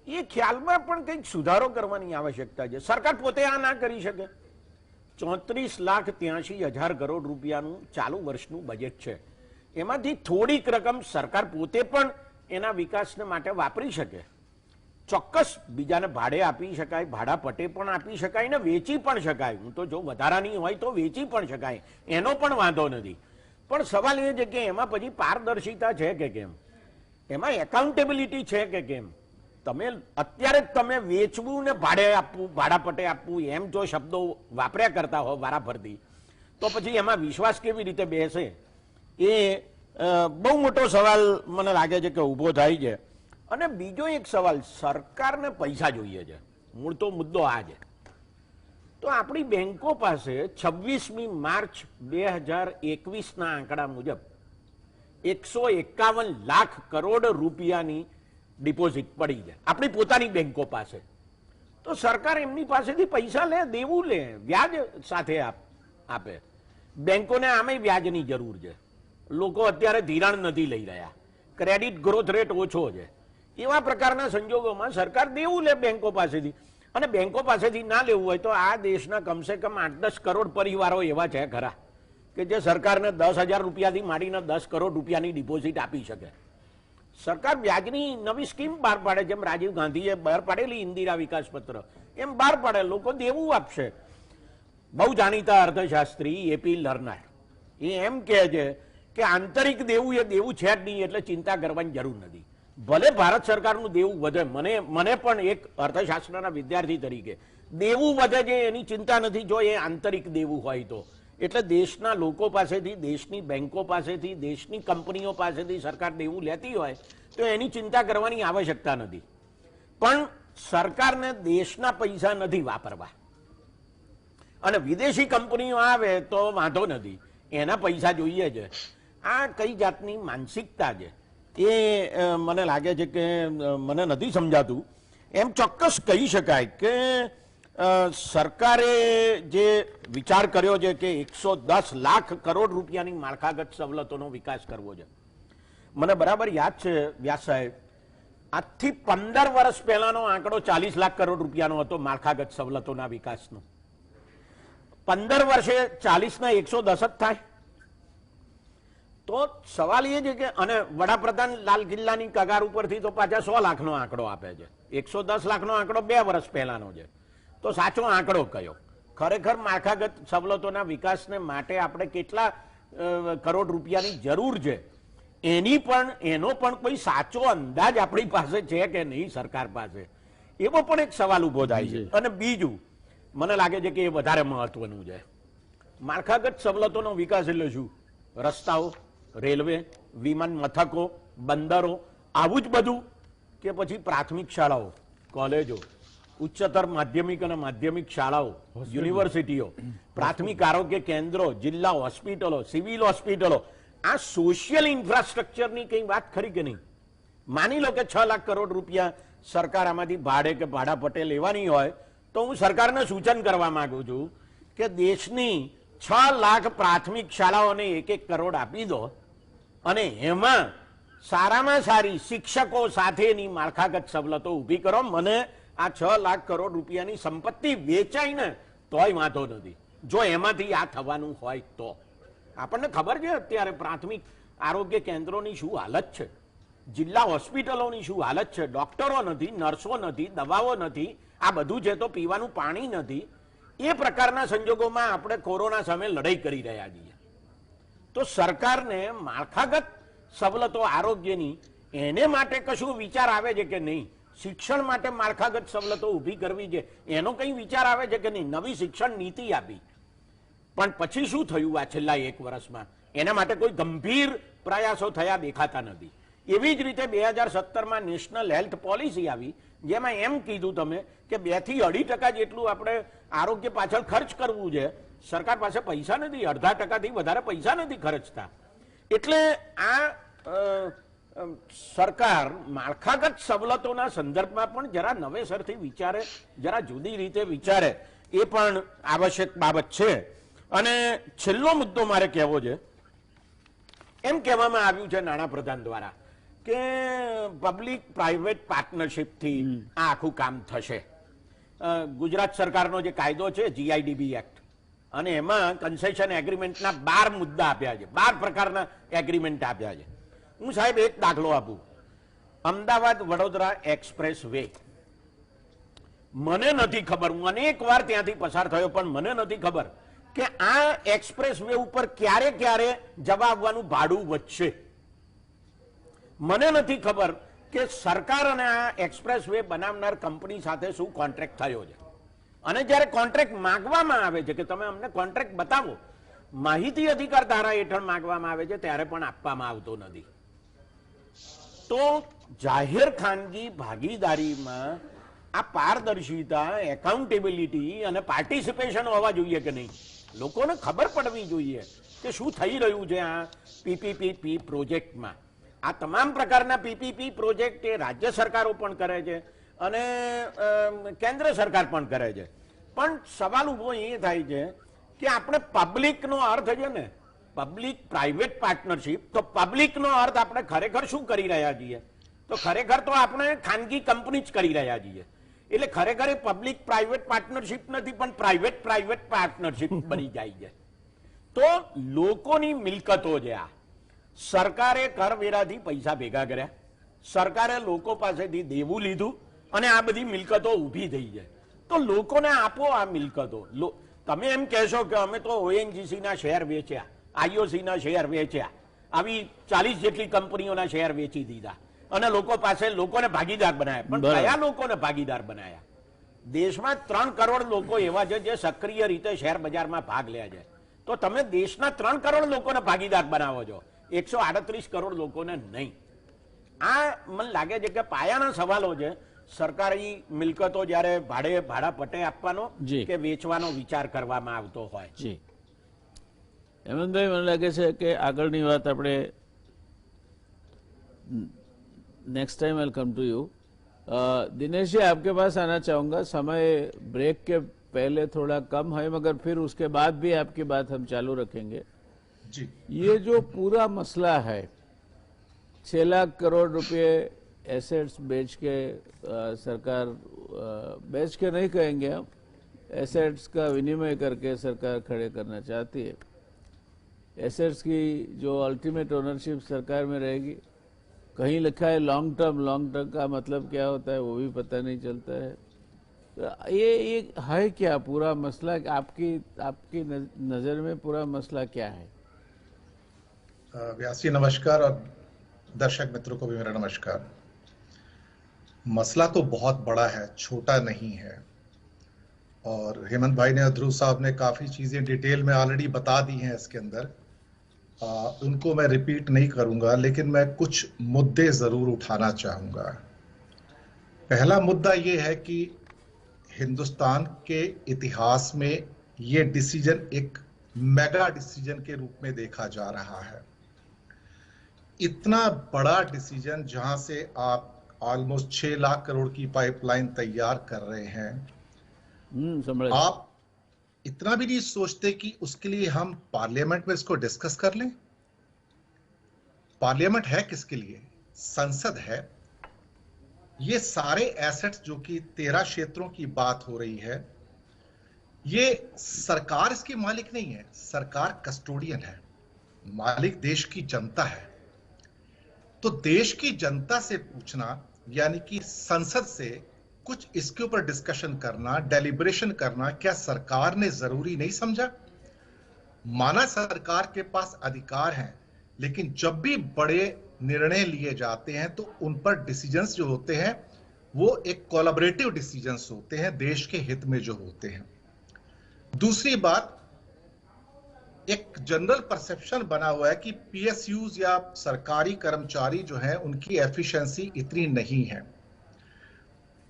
એ ખ્યાલમાં પણ કંઈક સુધારો કરવાની આવશ્યકતા છે. સરકાર પોતે આ ના કરી શકે. 34,83,000 કરોડ રૂપિયાનું ચાલુ વર્ષનું બજેટ છે, એમાંથી થોડીક રકમ સરકાર પોતે પણ એના વિકાસને માટે વાપરી શકે. ચોક્કસ બીજાને ભાડે આપી શકાય, ભાડા પટે પણ આપી શકાય ને વેચી પણ શકાય. હું તો જો વધારાની હોય તો વેચી પણ શકાય, એનો પણ વાંધો નથી. પણ સવાલ એ છે કે એમાં પછી પારદર્શિતા છે કે કેમ, એમાં એકાઉન્ટેબિલિટી છે કે કેમ? તમે અત્યારે જ તમે વેચવું ને ભાડે આપવું, ભાડા પટે આપવું એમ જો શબ્દો વાપર્યા કરતા હો વારાફરતી, તો પછી એમાં વિશ્વાસ કેવી રીતે બેસે? એ બહુ મોટો સવાલ મને લાગે છે કે ઊભો થાય છે. અને બીજો એક સવાલ, સરકારને પૈસા જોઈએ છે, મૂળ તો મુદ્દો આ છે. તો આપણી બેંકો પાસે 26મી માર્ચ 2021ના આંકડા મુજબ 151 લાખ કરોડ રૂપિયાની ડિપોઝિટ પડી જાય આપણી પોતાની બેંકો પાસે, તો સરકાર એમની પાસેથી પૈસા લે, દેવું લે, વ્યાજ સાથે આપે. બેંકોને આમે વ્યાજની જરૂર છે. લોકો અત્યારે ધિરાણ નથી લઈ રહ્યા, ક્રેડિટ ગ્રોથ રેટ ઓછો છે. એવા પ્રકારના સંજોગોમાં સરકાર દેવું લે બેંકો પાસેથી. અને બેંકો પાસેથી ના લેવું હોય તો આ દેશના કમસે કમ 8-10 કરોડ પરિવારો એવા છે ખરા કે જે સરકારને 10,000 રૂપિયાથી માંડીને 10 કરોડ રૂપિયાની ડિપોઝિટ આપી શકે. સરકાર વ્યાજની નવી સ્કીમ બહાર પાડે, જેમ રાજીવ ગાંધીએ બહાર પાડેલી ઇન્દિરા વિકાસ પત્ર, એમ બહાર પાડે, લોકો દેવું આપશે. બહુ જાણીતા અર્થશાસ્ત્રી એપી લર્નર એ એમ કહે છે કે આંતરિક દેવું એ દેવું છે જ નહીં, એટલે ચિંતા કરવાની જરૂર નથી. ભલે ભારત સરકારનું દેવું વધે, મને પણ એક અર્થશાસ્ત્રના વિદ્યાર્થી તરીકે દેવું વધે છે એની ચિંતા નથી, જો એ આંતરિક દેવું હોય તો. એટલે દેશના લોકો પાસેથી, દેશની બેંકો પાસેથી, દેશની કંપનીઓ પાસેથી સરકાર દેવું લેતી હોય તો એની ચિંતા કરવાની આવશ્યકતા નથી. પણ સરકારને દેશના પૈસા નથી વાપરવા, અને વિદેશી કંપનીઓ આવે તો વાંધો નથી, એના પૈસા જોઈએ છે. આ કઈ જાતની માનસિકતા છે એ મને લાગે છે કે મને નથી સમજાતું. એમ ચોક્કસ કહી શકાય કે સરકારે જે વિચાર કર્યો છે કે 110 લાખ કરોડ રૂપિયાની માળખાગત સવલતોનો વિકાસ કરવો છે. મને બરાબર યાદ છે વ્યાસ સાહેબ, આજથી 15 વર્ષ પહેલાનો આંકડો 40 લાખ કરોડ રૂપિયાનો હતો માળખાગત સવલતોના વિકાસનો. 15 વર્ષે 40 ના 110 જ થાય. તો સવાલ એ છે કે, અને વડાપ્રધાન લાલ કિલ્લાની કગાર ઉપરથી તો પાછા 100 લાખનો આંકડો આપે છે. 110 લાખનો આંકડો 2 વર્ષ પહેલાનો છે. તો સાચો આંકડો કયો? ખરેખર માળખાગત સવલતોના વિકાસને માટે આપણે કેટલા કરોડ રૂપિયાની જરૂર છે એનો પણ કોઈ સાચો અંદાજ આપણી પાસે છે કે નહીં સરકાર પાસે, એવો પણ એક સવાલ ઉભો થાય છે. અને બીજું મને લાગે છે કે એ વધારે મહત્વનું છે. માળખાગત સવલતોનો વિકાસ એટલે શું? રસ્તાઓ, રેલવે, વિમાન મથકો, બંદરો, આવું જ બધું? કે પછી પ્રાથમિક શાળાઓ, કોલેજો, ઉચ્ચતર માધ્યમિક અને માધ્યમિક શાળાઓ, યુનિવર્સિટીઓ, પ્રાથમિક આરોગ્ય કેન્દ્રો, જિલ્લા હોસ્પિટલો, સિવિલ હોસ્પિટલો, આ સોશિયલ ઇન્ફ્રાસ્ટ્રક્ચરની કઈ વાત ખરી કે નહીં? માની લો કે 6 લાખ કરોડ રૂપિયા સરકાર આમાંથી ભાડે કે ભાડા પટ્ટે લેવાની હોય, તો હું સરકારને સૂચન કરવા માંગુ છું કે દેશની 6 લાખ પ્રાથમિક શાળાઓને 1-1 કરોડ આપી દો, અને એમાં સારામાં સારી શિક્ષકો સાથેની માળખાગત સવલતો ઊભી કરો. મને આ 6 લાખ કરોડ રૂપિયાની સંપત્તિ વેચાય ને તોય વાંધો નથી, જો એમાંથી આ થવાનું હોય તો. આપણને ખબર છે અત્યારે પ્રાથમિક આરોગ્ય કેન્દ્રોની શું હાલત છે, જિલ્લા હોસ્પિટલોની શું હાલત છે. ડોક્ટરો નથી, નર્સો નથી, દવાઓ નથી, આ બધું છે તો પીવાનું પાણી નથી. એ પ્રકારના સંજોગોમાં આપણે કોરોના સામે લડાઈ કરી રહ્યા છીએ. તો સરકારને માળખાગત સવલતો આરોગ્યની એને માટે કશું વિચાર આવે છે કે નહીં? શિક્ષણ માટે માળખાગત સવલતો ઊભી કરવી છે એનો કઈ વિચાર આવે છે કે નહીં? નવી શિક્ષણ નીતિ આપી, પણ પછી શું થયું આ છેલ્લા 1 વર્ષમાં? એના માટે કોઈ ગંભીર પ્રયાસો થયા દેખાતા નથી. એવી જ રીતે 2017માં નેશનલ હેલ્થ પોલિસી આવી, જેમાં એમ કીધું તમે કે 2 થી 2.5% જેટલું આપણે આરોગ્ય પાછળ ખર્ચ કરવું છે. સરકાર પાસે પૈસા નથી, 0.5%થી વધારે પૈસા નથી ખર્ચતા. એટલે આ સરકાર માળખાગત સવલતોના સંદર્ભમાં પણ જરા નવેસરથી વિચારે, જરા જુદી રીતે વિચારે, એ પણ આવશ્યક બાબત છે. અને છેલ્લો મુદ્દો મારે કહેવો છે, એમ કહેવામાં આવ્યું છે નાણાપ્રધાન દ્વારા કે પબ્લિક પ્રાઇવેટ પાર્ટનરશિપથી આ આખું કામ થશે. ગુજરાત સરકારનો જે કાયદો છે GIDB એક્ટ, અને એમાં કન્સેશન એગ્રીમેન્ટના 12 મુદ્દા આપ્યા છે, 12 પ્રકારના એગ્રીમેન્ટ આપ્યા છે. હું સાહેબ એક દાખલો આપું. અમદાવાદ વડોદરા એક્સપ્રેસ વે, મને નથી ખબર, હું અનેક વાર ત્યાંથી પસાર થયો, પણ મને નથી ખબર કે આ એક્સપ્રેસ વે ઉપર ક્યારે ક્યારે જવા આવવાનું ભાડું વધશે. મને નથી ખબર કે સરકાર અને આ એક્સપ્રેસ વે બનાવનાર કંપની સાથે શું કોન્ટ્રાક્ટ થયો છે. અને જ્યારે કોન્ટ્રાક્ટ માંગવામાં આવે છે કે તમે અમને કોન્ટ્રાક્ટ બતાવો, માહિતી અધિકાર ધારા હેઠળ માંગવામાં આવે છે ત્યારે પણ આપવામાં આવતો નથી. તો જાહેર ખાનગી ભાગીદારીમાં આ પારદર્શિતા, એકાઉન્ટેબિલિટી અને પાર્ટિસિપેશન હોવા જોઈએ કે નહીં? લોકોને ખબર પડવી જોઈએ કે શું થઈ રહ્યું છે આ PPP પ્રોજેક્ટમાં. આ તમામ પ્રકારના પીપીપી પ્રોજેક્ટ એ રાજ્ય સરકારો પણ કરે છે અને કેન્દ્ર સરકાર પણ કરે છે. પણ સવાલ ઉભો એ થાય છે કે આપણે પબ્લિકનો અર્થ છે ને, પબ્લિક પ્રાઇવેટ પાર્ટનરશિપ, તો પબ્લિકનો અર્થ આપણે ખરેખર શું કરી રહ્યા છીએ? તો ખરેખર તો આપણે ખાનગી કંપની જ કરી રહ્યા છીએ. એટલે ખરેખર એ પબ્લિક પ્રાઇવેટ પાર્ટનરશિપ નથી, પણ પ્રાઇવેટ પ્રાઇવેટ પાર્ટનરશિપ બની જાય છે. તો લોકોની મિલકતો છે આ. સરકારે કરવેરાથી પૈસા ભેગા કર્યા, સરકારે લોકો પાસેથી દેવું લીધું અને આ બધી મિલકતો ઊભી થઈ છે. તો લોકોને આપો આ મિલકતો. તમે એમ કહેશો કે અમે તો ઓએનજીસી ના શેર વેચ્યા, આઈઓસી ના શેર વેચ્યા, આવી 40 જેટલી કંપનીઓના શેર વેચી દીધા અને લોકો પાસે લોકોને ભાગીદાર બનાવ્યા. પણ કયા લોકોને ભાગીદાર બનાવ્યા? દેશમાં 3 કરોડ લોકો એવા છે જે સક્રિય રીતે શેર બજારમાં ભાગ લે છે. તો તમે દેશના 3 કરોડ લોકોને ભાગીદાર બનાવો છો, 138 કરોડ લોકોને નહીં. આ મને લાગે છે કે પાયાના સવાલો છે. સરકારી મિલકતો જ્યારે ભાડા પટ્ટે આપવાનો કે વેચવાનો વિચાર કરવામાં આવતો હોય. જી હેમંતભાઈ, મને લાગે છે કે આગળની વાત આપણે next time I come to you. Dinesh ji, आपके पास आना चाहूंगा. समय ब्रेक के पहले थोड़ा कम है, मगर फिर उसके बाद भी आपकी बात हम चालू रखेंगे. जी. ये जो पूरा मसला है, 6 लाख करोड़ रुपए एसेट्स बेच के सरकार, बेच के नहीं कहेंगे हम, एसेट्स का विनिमय करके सरकार खड़े करना चाहती है. एसेट्स की जो अल्टीमेट ओनरशिप सरकार में रहेगी. कहीं लिखा है लॉन्ग टर्म का मतलब क्या होता है वो भी पता नहीं चलता है. ये है क्या पूरा मसला? आपकी नजर में पूरा मसला क्या है? व्यास जी नमस्कार, और दर्शक मित्रों को भी मेरा नमस्कार. मसला तो बहुत बड़ा है, छोटा नहीं है. और हेमंत भाई ने, ध्रुव साहब ने काफी चीजें डिटेल में ऑलरेडी बता दी हैं इसके अंदर. उनको मैं रिपीट नहीं करूंगा, लेकिन मैं कुछ मुद्दे जरूर उठाना चाहूंगा. पहला मुद्दा ये है कि हिंदुस्तान के इतिहास में ये डिसीजन एक मेगा डिसीजन के रूप में देखा जा रहा है. इतना बड़ा डिसीजन जहां से आप ऑलमोस्ट 6 लाख करोड़ की पाइपलाइन तैयार कर रहे हैं, आप इतना भी नहीं सोचते कि उसके लिए हम पार्लियामेंट में इसको डिस्कस कर लें? पार्लियामेंट है किसके लिए? संसद है. ये सारे एसेट्स जो कि 13 क्षेत्रों की बात हो रही है, ये सरकार इसकी मालिक नहीं है. सरकार कस्टोडियन है, मालिक देश की जनता है. तो देश की जनता से पूछना, यानी कि संसद से कुछ इसके ऊपर डिस्कशन करना, डेलिब्रेशन करना, क्या सरकार ने जरूरी नहीं समझा? माना सरकार के पास अधिकार हैं, लेकिन जब भी बड़े निर्णय लिए जाते हैं तो उन पर डिसीजंस जो होते हैं वो एक कोलैबोरेटिव डिसीजंस होते हैं, देश के हित में जो होते हैं. दूसरी बात, एक जनरल परसेप्शन बना हुआ है कि पीएसयूज या सरकारी कर्मचारी जो हैं उनकी एफिशिएंसी इतनी नहीं है.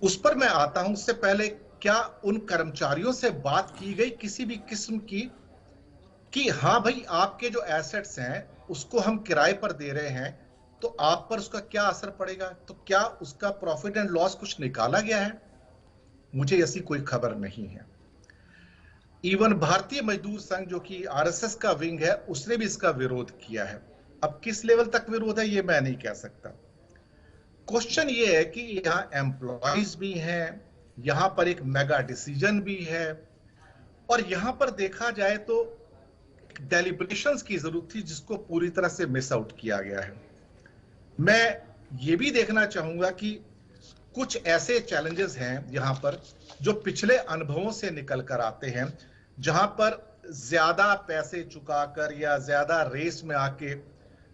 उस पर मैं आता हूं. उससे पहले, क्या उन कर्मचारियों से बात की गई किसी भी किस्म की कि हाँ भाई, आपके जो एसेट्स हैं उसको हम किराए पर दे रहे हैं, तो आप पर उसका क्या असर पड़ेगा? तो क्या उसका प्रॉफिट एंड लॉस कुछ निकाला गया है? मुझे ऐसी कोई खबर नहीं है. इवन भारतीय मजदूर संघ, जो कि आरएसएस का विंग है, उसने भी इसका विरोध किया है. अब किस लेवल तक विरोध है ये मैं नहीं कह सकता. क्वेश्चन ये है कि यहाँ एम्प्लॉइज भी हैं, यहाँ पर एक मेगा डिसीजन भी है, और यहाँ पर देखा जाए तो डेलिब्रेशंस की जरूरत थी, जिसको पूरी तरह से मिस आउट किया गया है. मैं ये भी देखना चाहूंगा कि कुछ ऐसे चैलेंजेस हैं यहाँ पर जो पिछले अनुभवों से निकल कर आते हैं, जहां पर ज्यादा पैसे चुकाकर या ज्यादा रेस में आके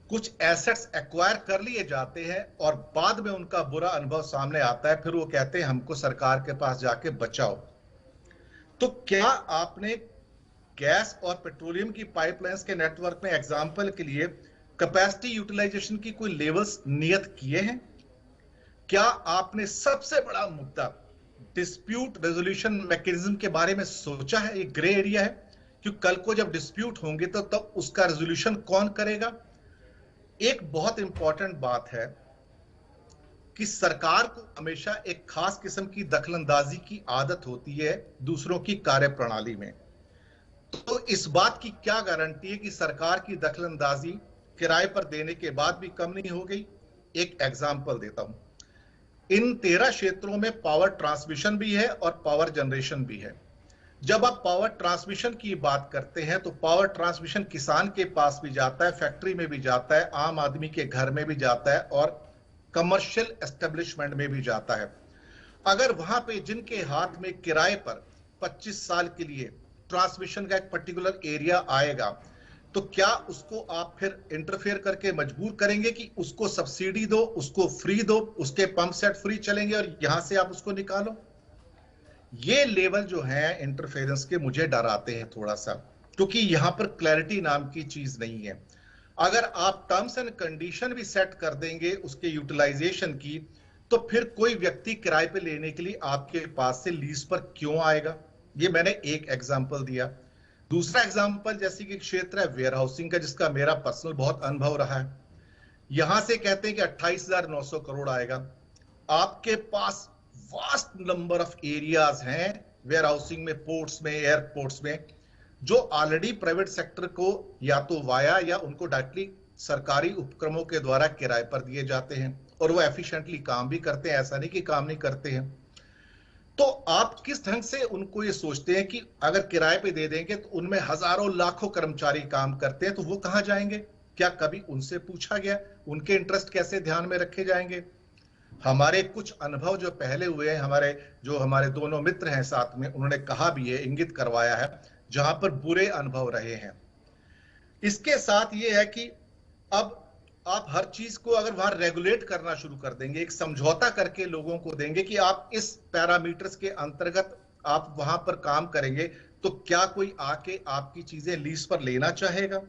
कुछ एसेट्स एक्वायर कर लिए जाते हैं और बाद में उनका बुरा अनुभव सामने आता है. फिर वो कहते हैं हमको सरकार के पास जाके बचाओ. तो क्या आपने गैस और पेट्रोलियम की पाइपलाइंस के नेटवर्क में एग्जांपल के लिए कैपेसिटी यूटिलाइजेशन की कोई लेवल्स नियत किए हैं? क्या आपने सबसे बड़ा मुद्दा डिस्प्यूट रेजोल्यूशन मैकेनिज्म के बारे में सोचा है? एक ग्रे एरिया है, क्योंकि कल को जब डिस्प्यूट होंगे तो तब उसका रेजोल्यूशन कौन करेगा? एक बहुत इंपॉर्टेंट बात है कि सरकार को हमेशा एक खास किस्म की दखलंदाजी की आदत होती है दूसरों की कार्यप्रणाली में। तो इस बात की क्या गारंटी है कि सरकार की दखलंदाजी किराए पर देने के बाद भी कम नहीं हो गई? एक एग्जाम्पल देता हूं। इन 13 क्षेत्रों में पावर ट्रांसमिशन भी है और पावर जनरेशन भी है। जब आप पावर ट्रांसमिशन की बात करते हैं तो पावर ट्रांसमिशन किसान के पास भी जाता है, फैक्ट्री में भी जाता है, आम आदमी के घर में भी जाता है और कमर्शियल एस्टेब्लिशमेंट में भी जाता है। अगर वहां पे जिनके हाथ में किराए पर 25 साल के लिए ट्रांसमिशन का एक पर्टिकुलर एरिया आएगा, तो क्या उसको आप फिर इंटरफेयर करके मजबूर करेंगे कि उसको सब्सिडी दो, उसको फ्री दो, उसके पंप सेट फ्री चलेंगे और यहां से आप उसको निकालो? ये लेवल जो है इंटरफेरेंस के मुझे डराते हैं थोड़ा सा, क्योंकि यहां पर क्लैरिटी नाम की चीज नहीं है। अगर आप टर्म्स एंड कंडीशन भी सेट कर देंगे उसके यूटिलाइजेशन की, तो फिर कोई व्यक्ति किराए पे लेने के लिए आपके पास से लीज पर क्यों आएगा? ये मैंने एक एग्जांपल दिया। दूसरा एग्जांपल जैसे कि क्षेत्र है वेयर हाउसिंग का, जिसका मेरा पर्सनल बहुत अनुभव रहा है। यहां से कहते हैं कि 28,900 करोड़ आएगा। आपके पास वास्ट नंबर ऑफ एरियाज हैं वेयर हाउसिंग में, पोर्ट्स में, एयरपोर्ट्स में, जो ऑलरेडी प्राइवेट सेक्टर को या तो वाया या उनको डायरेक्टली सरकारी उपक्रमों के द्वारा किराए पर दिए जाते हैं और वो एफिशिएंटली काम भी करते हैं, ऐसा नहीं कि काम नहीं करते हैं। तो आप किस ढंग से उनको ये सोचते हैं कि अगर किराए पे दे देंगे तो उनमें हजारों लाखों कर्मचारी काम करते हैं, तो वो कहां जाएंगे? क्या कभी उनसे पूछा गया उनके इंटरेस्ट कैसे ध्यान में रखे जाएंगे? हमारे कुछ अनुभव जो पहले हुए हैं, हमारे दोनों मित्र हैं साथ में, उन्होंने कहा भी है, इंगित करवाया है, जहां पर बुरे अनुभव रहे हैं। इसके साथ ये है कि अब आप हर चीज को अगर वहां रेगुलेट करना शुरू कर देंगे, एक समझौता करके लोगों को देंगे कि आप इस पैरामीटर्स के अंतर्गत आप वहां पर काम करेंगे, तो क्या कोई आके आपकी चीजें लीज पर लेना चाहेगा?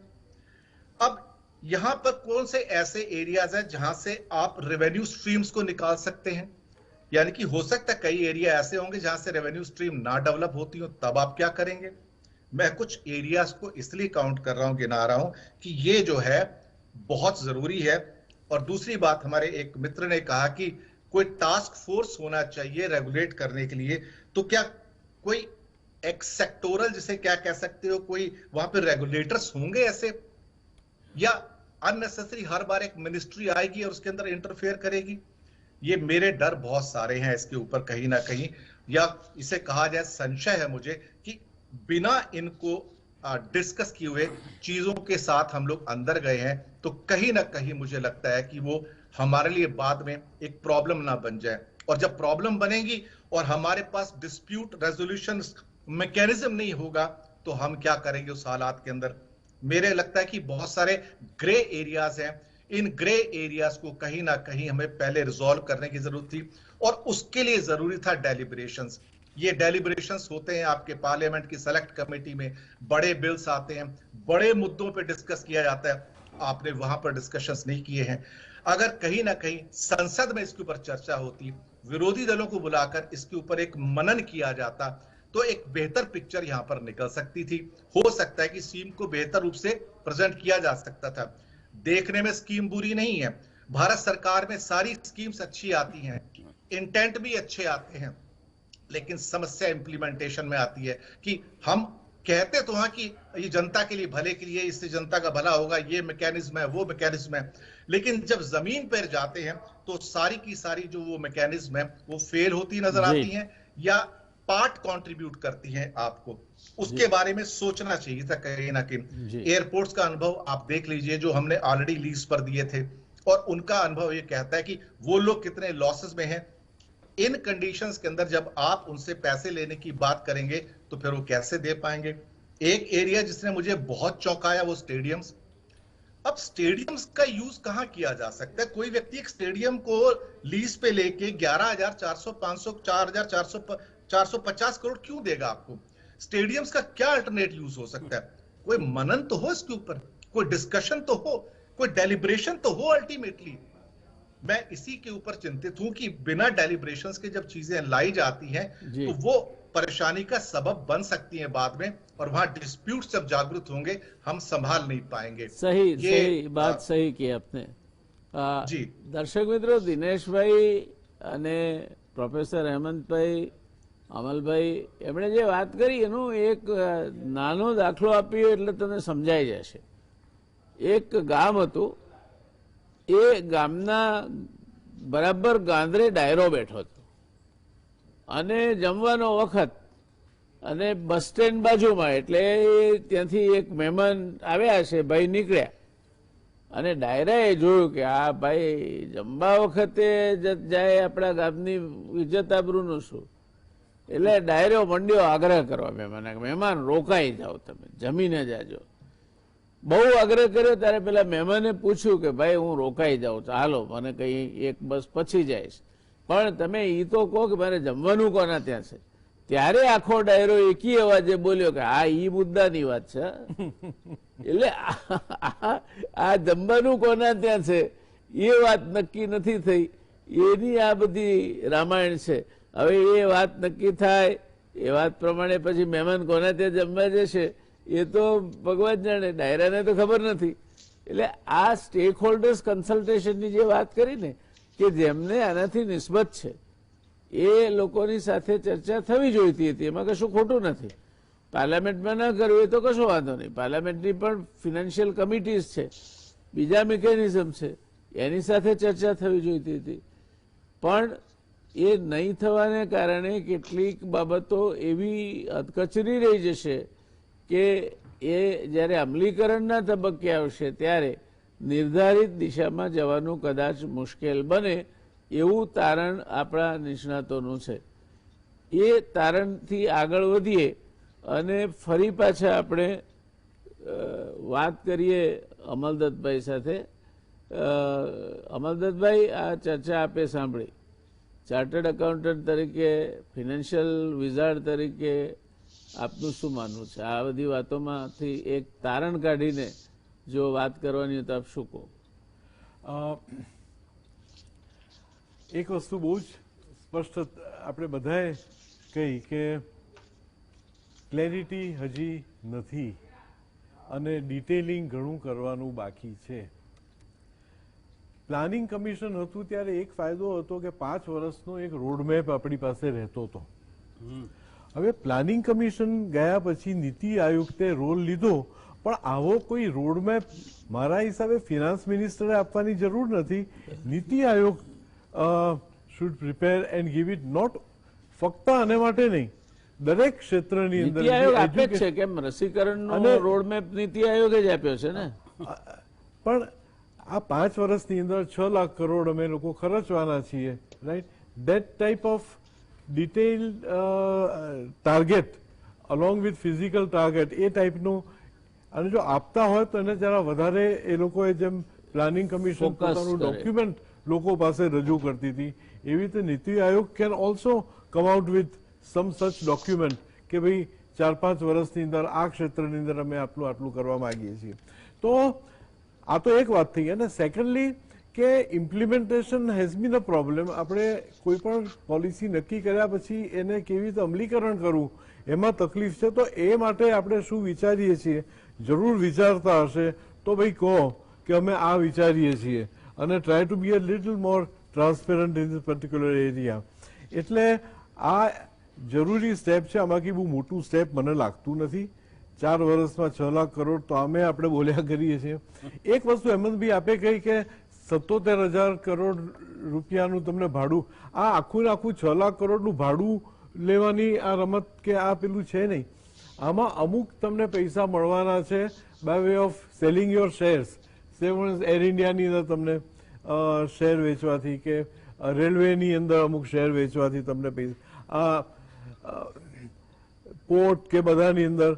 अब यहां पर कौन से ऐसे एरियाज हैं जहां से आप रेवेन्यू स्ट्रीम्स को निकाल सकते हैं? यानी कि हो सकता है कई एरिया ऐसे होंगे जहां से रेवेन्यू स्ट्रीम ना डेवलप होती हो, तब आप क्या करेंगे? मैं कुछ एरियाज को इसलिए काउंट कर रहा हूं, गिना रहा हूं कि ये जो है बहुत जरूरी है। और दूसरी बात, हमारे एक मित्र ने कहा कि कोई टास्क फोर्स होना चाहिए रेगुलेट करने के लिए, तो क्या कोई एक सेक्टोरल, जिसे क्या कह सकते हो, कोई वहां पे रेगुलेटर्स होंगे ऐसे, या अननेसेसरी हर बार एक मिनिस्ट्री आएगी और उसके अंदर इंटरफेयर करेगी? ये मेरे डर बहुत सारे हैं इसके ऊपर कहीं ना कहीं, या इसे कहा जाए संशय है मुझे कि बिना इनको डिस्कस किए हुए चीजों के साथ हम लोग अंदर गए हैं, तो कहीं ना कहीं मुझे लगता है कि वो हमारे लिए बाद में एक प्रॉब्लम ना बन जाए। और जब प्रॉब्लम बनेगी और हमारे पास डिस्प्यूट रेजोल्यूशन मैकेनिज्म नहीं होगा, तो हम क्या करेंगे उस हालात के अंदर? मेरे लगता है कि बहुत सारे ग्रे एरियाज हैं। इन ग्रे एरियाज को कहीं ना कहीं हमें पहले रिजॉल्व करने की जरूरत थी, और उसके लिए जरूरी था डेलिब्रेशंस। ये डेलिब्रेशंस होते हैं आपके पार्लियामेंट की सेलेक्ट कमेटी में, बड़े बिल्स आते हैं, बड़े मुद्दों पे डिस्कस किया जाता है, आपने वहां पर डिस्कशंस नहीं किए हैं। अगर कहीं ना कहीं संसद में इसके ऊपर चर्चा होती, विरोधी दलों को बुलाकर इसके ऊपर एक मनन किया जाता, तो एक बेहतर पिक्चर यहां पर निकल सकती थी। हो सकता है कि स्कीम को बेहतर रूप से प्रेजेंट किया जा सकता था। देखने में स्कीम बुरी नहीं है, भारत सरकार में सारी स्कीम्स अच्छी आती हैं, इंटेंट भी अच्छे आते हैं, लेकिन समस्या इंप्लीमेंटेशन में आती है कि हम कहते तो हैं कि ये जनता के लिए, भले के लिए, इससे जनता का भला होगा, ये मैकेनिज्म है, वो मैकेनिज्म है, लेकिन जब जमीन पर जाते हैं तो सारी की सारी जो वो मैकेनिज्म है वो फेल होती नजर आती हैं या पार्ट कंट्रीब्यूट करती हैं। आपको उसके बारे में सोचना चाहिए था कहीं ना कहीं। एयरपोर्ट्स का अनुभव आप देख लीजिए, जो हमने ऑलरेडी लीज पर दिए थे, और उनका अनुभव ये कहता है कि वो लोग कितने लॉसेस में हैं। इन कंडीशंस के अंदर जब आप उनसे पैसे लेने की बात करेंगे तो फिर वो कैसे दे पाएंगे? एक एरिया जिसने मुझे बहुत चौंकाया वो स्टेडियम्स। अब स्टेडियम्स का यूज कहां किया जा सकता है? कोई व्यक्ति एक स्टेडियम को लीज पे लेके 11,400, 500, 4,450 करोड़ क्यों देगा आपको? स्टेडियम्स का क्या अल्टरनेट यूज हो सकता है? कोई मनन तो हो इसके ऊपर, कोई डिस्कशन तो हो, कोई डेलिब्रेशन तो हो। अल्टीमेटली मैं इसी के ऊपर चिंतित हूं कि बिना डेलिब्रेशंस के जब चीजें लाई जाती हैं तो वो परेशानी का सबब बन सकती हैं बाद में, और वहां डिस्प्यूट जब जागृत होंगे हम संभाल नहीं पाएंगे। सही बात सही की आपने। जी દર્શક મિત્રો, દિનેશભાઈ અને પ્રોફેસર હેમંતભાઈ, અમલભાઈ એમણે જે વાત કરી એનું એક નાનો દાખલો આપ્યો એટલે તમને સમજાઈ જશે। એક ગામ હતું, એ ગામના બરાબર ગાંધરે ડાયરો બેઠો હતો અને જમવાનો વખત, અને બસ સ્ટેન્ડ બાજુમાં, એટલે ત્યાંથી એક મહેમાન આવ્યા છે, ભાઈ નીકળ્યા અને ડાયરાએ જોયું કે આ ભાઈ જમવા વખતે જાય, આપણા ગામની ઇજ્જત આબરૂનું શું? એટલે ડાયરો મંડ્યો આગ્રહ કરવા મહેમાન રોકાઈ જાઓ, તમે જમીને જાજો। બહુ આગ્રહ કર્યો ત્યારે પેલા મહેમાને પૂછ્યું કે ભાઈ હું રોકાઈ જાઉં છું, હાલો મને કઈ એક બસ પછી જઈશ, પણ તમે એ તો કહો કે મારે જમવાનું કોના ત્યાં છે? ત્યારે આખો ડાયરો એકી અવાજે બોલ્યો કે આ ઈ મુદ્દાની વાત છે। એટલે આ જમવાનું કોના ત્યાં છે એ વાત નક્કી નથી થઈ, એની આ બધી રામાયણ છે। હવે એ વાત નક્કી થાય, એ વાત પ્રમાણે પછી મહેમાન કોના ત્યાં જમવા જશે એ તો ભગવાન જાણે, ડાયરાને તો ખબર નથી। એટલે આ સ્ટેક હોલ્ડર્સ કન્સલ્ટેશનની જે વાત કરી ને, કે જેમને આનાથી નિસ્બત છે એ લોકોની સાથે ચર્ચા થવી જોઈતી હતી, એમાં કશું ખોટું નથી। પાર્લામેન્ટમાં ન કરવું એ તો કશો વાંધો નહીં, પાર્લામેન્ટની પણ ફિનાન્શિયલ કમિટીઝ છે, બીજા મિકેનિઝમ છે, એની સાથે ચર્ચા થવી જોઈતી હતી। પણ એ નહીં થવાને કારણે કેટલીક બાબતો એવી અધકચરી રહી જશે કે એ જ્યારે અમલીકરણના તબક્કે આવશે ત્યારે નિર્ધારિત દિશામાં જવાનું કદાચ મુશ્કેલ બને એવું તારણ આપણા નિષ્ણાતોનું છે। એ તારણથી આગળ વધીએ અને ફરી પાછા આપણે વાત કરીએ અમલદત્તભાઈ સાથે। અમલદત્તભાઈ, આ ચર્ચા આપે સાંભળી, ચાર્ટર્ડ એકાઉન્ટન્ટ તરીકે, ફિનાન્શિયલ વિઝાર્ડ તરીકે આપનું શું માનવું છે? આ બધી વાતોમાંથી એક તારણ કાઢીને જો વાત કરવાની હોય તો આપ શું કહો? એક વસ્તુ બહુ જ સ્પષ્ટ આપણે બધાએ કહી કે ક્લેરિટી હજી નથી અને ડિટેલિંગ ઘણું કરવાનું બાકી છે। પ્લાનિંગ કમિશન હતું ત્યારે એક ફાયદો હતો કે 5 વર્ષનો એક રોડમેપ આપણી પાસે રહેતો હતો। હવે પ્લાનિંગ કમિશન ગયા પછી નીતિ આયોગે રોલ લીધો, પણ આવો કોઈ રોડમેપ મારા હિસાબે ફિનાન્સ મિનિસ્ટરે આપવાની જરૂર નથી। NITI Aayog should prepare and give it, not ફક્ત આને માટે નહીં, દરેક ક્ષેત્રની અંદર। નીતિ આયોગ આપે જ છે, કેમ રસીકરણનો રોડમેપ નીતિ આયોગે જ આપ્યો છે ને। પણ આ 5 વર્ષની અંદર 6 લાખ કરોડ અમે લોકો ખર્ચવાના છીએ, right? That type of detailed target along with physical target, એ ટાઈપનું, અને જો આપતા હોય તો એને જરા વધારે એ લોકોએ જેમ પ્લાનિંગ કમિશન પોતાનું ડોક્યુમેન્ટ લોકો પાસે રજૂ કરતી હતી, એવી રીતે NITI Aayog can also come out with some such document કે ભાઈ 4-5 વર્ષની અંદર આ ક્ષેત્રની અંદર અમે આટલું કરવા માંગીએ છીએ। તો આ તો એક વાત થઈ। અને સેકન્ડલી કે implementation has been a problem. આપણે કોઈ પણ પોલિસી નક્કી કર્યા પછી એને કેવી રીતે અમલીકરણ કરવું એમાં તકલીફ છે। તો એ માટે આપણે શું વિચારીએ છીએ, જરૂર વિચારતા હશે તો ભાઈ કહો કે અમે આ વિચારીએ છીએ, અને try to be a little more transparent in this particular area. એટલે આ જરૂરી સ્ટેપ છે, આમાંથી બહુ મોટું સ્ટેપ મને લાગતું નથી। 4 વર્ષમાં 6 લાખ કરોડ તો આપણે બોલ્યા કરીએ છીએ। એક વસ્તુ હેમંતભાઈ આપે કહી કે 77,000 કરોડ રૂપિયાનું તમને ભાડું, આ આખું 6 લાખ કરોડનું ભાડું લેવાની આ રમત કે આ પેલું છે નહીં। આમાં અમુક તમને પૈસા મળવાના છે by way of selling your shares. Air ઇન્ડિયાની અંદર તમને શેર વેચવાથી, કે રેલવેની અંદર અમુક શેર વેચવાથી તમને પૈસા, પોર્ટ કે બધાની અંદર,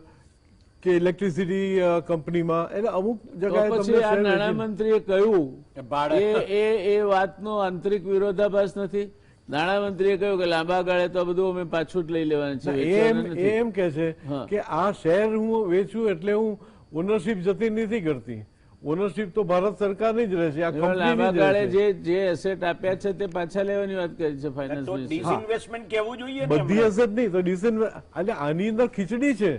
કે ઇલેક્ટ્રિસિટી કંપનીમાં, એટલે અમુક જગ્યાએ પછી આ નાણામંત્રીએ કહ્યું એ વાતનો આંતરિક વિરોધાભાસ નથી? નાણામંત્રીએ કહ્યું કે લાંબા ગાળે તો બધું અમે પાછું જ લઈ લેવાનું છે। એમ કે છે કે આ શેર હું વેચું એટલે હું ઓનરશીપ જતી નથી કરતી, ઓનરશીપ તો ભારત સરકારની જ રહેશે, આ લાંબા કંપનીની જ ગાળે રહેશે. જે એસેટ આપ્યા છે તે પાછા લેવાની વાત કરી છે ફાઇનાન્સ તો મિનિસ્ટર. ડિસઇન્વેસ્ટમેન્ટ કેવું જોઈએ ને બધી એમણે. એસેટ નહીં તો એટલે આની અંદર ખીચડી છે.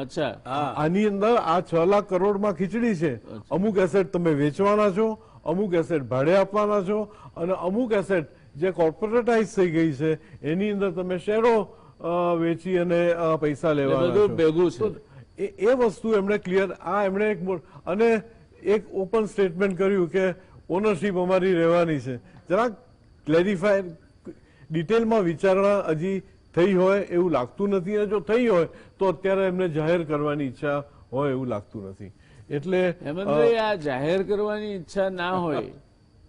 અચ્છા, આની અંદર આ 6 લાખ કરોડમાં ખીચડી છે. અમુક એસેટ તમે વેચવાના છો, અમુક એસેટ ભાડે આપવાના છો, અને અમુક એસેટ જે કોર્પોરેટાઇઝ થઈ ગઈ છે એની અંદર તમે શેરો વેચી અને પૈસા લેવાના બધું છો. ભેગું છે. તો એ વસ્તુ એમણે ક્લિયર, એમણે અને એક ઓપન સ્ટેટમેન્ટ કર્યું કે ઓનરશીપ અમારી રહેવાની છે. જરાક ક્લેરિફાય, ડિટેલમાં વિચારણા હજી થઈ હોય એવું લાગતું નથી, અને જો થઈ હોય તો અત્યારે એમને જાહેર કરવાની ઈચ્છા હોય એવું લાગતું નથી. એટલે હેમંતભાઈ, આ જાહેર કરવાની ઈચ્છા ના હોય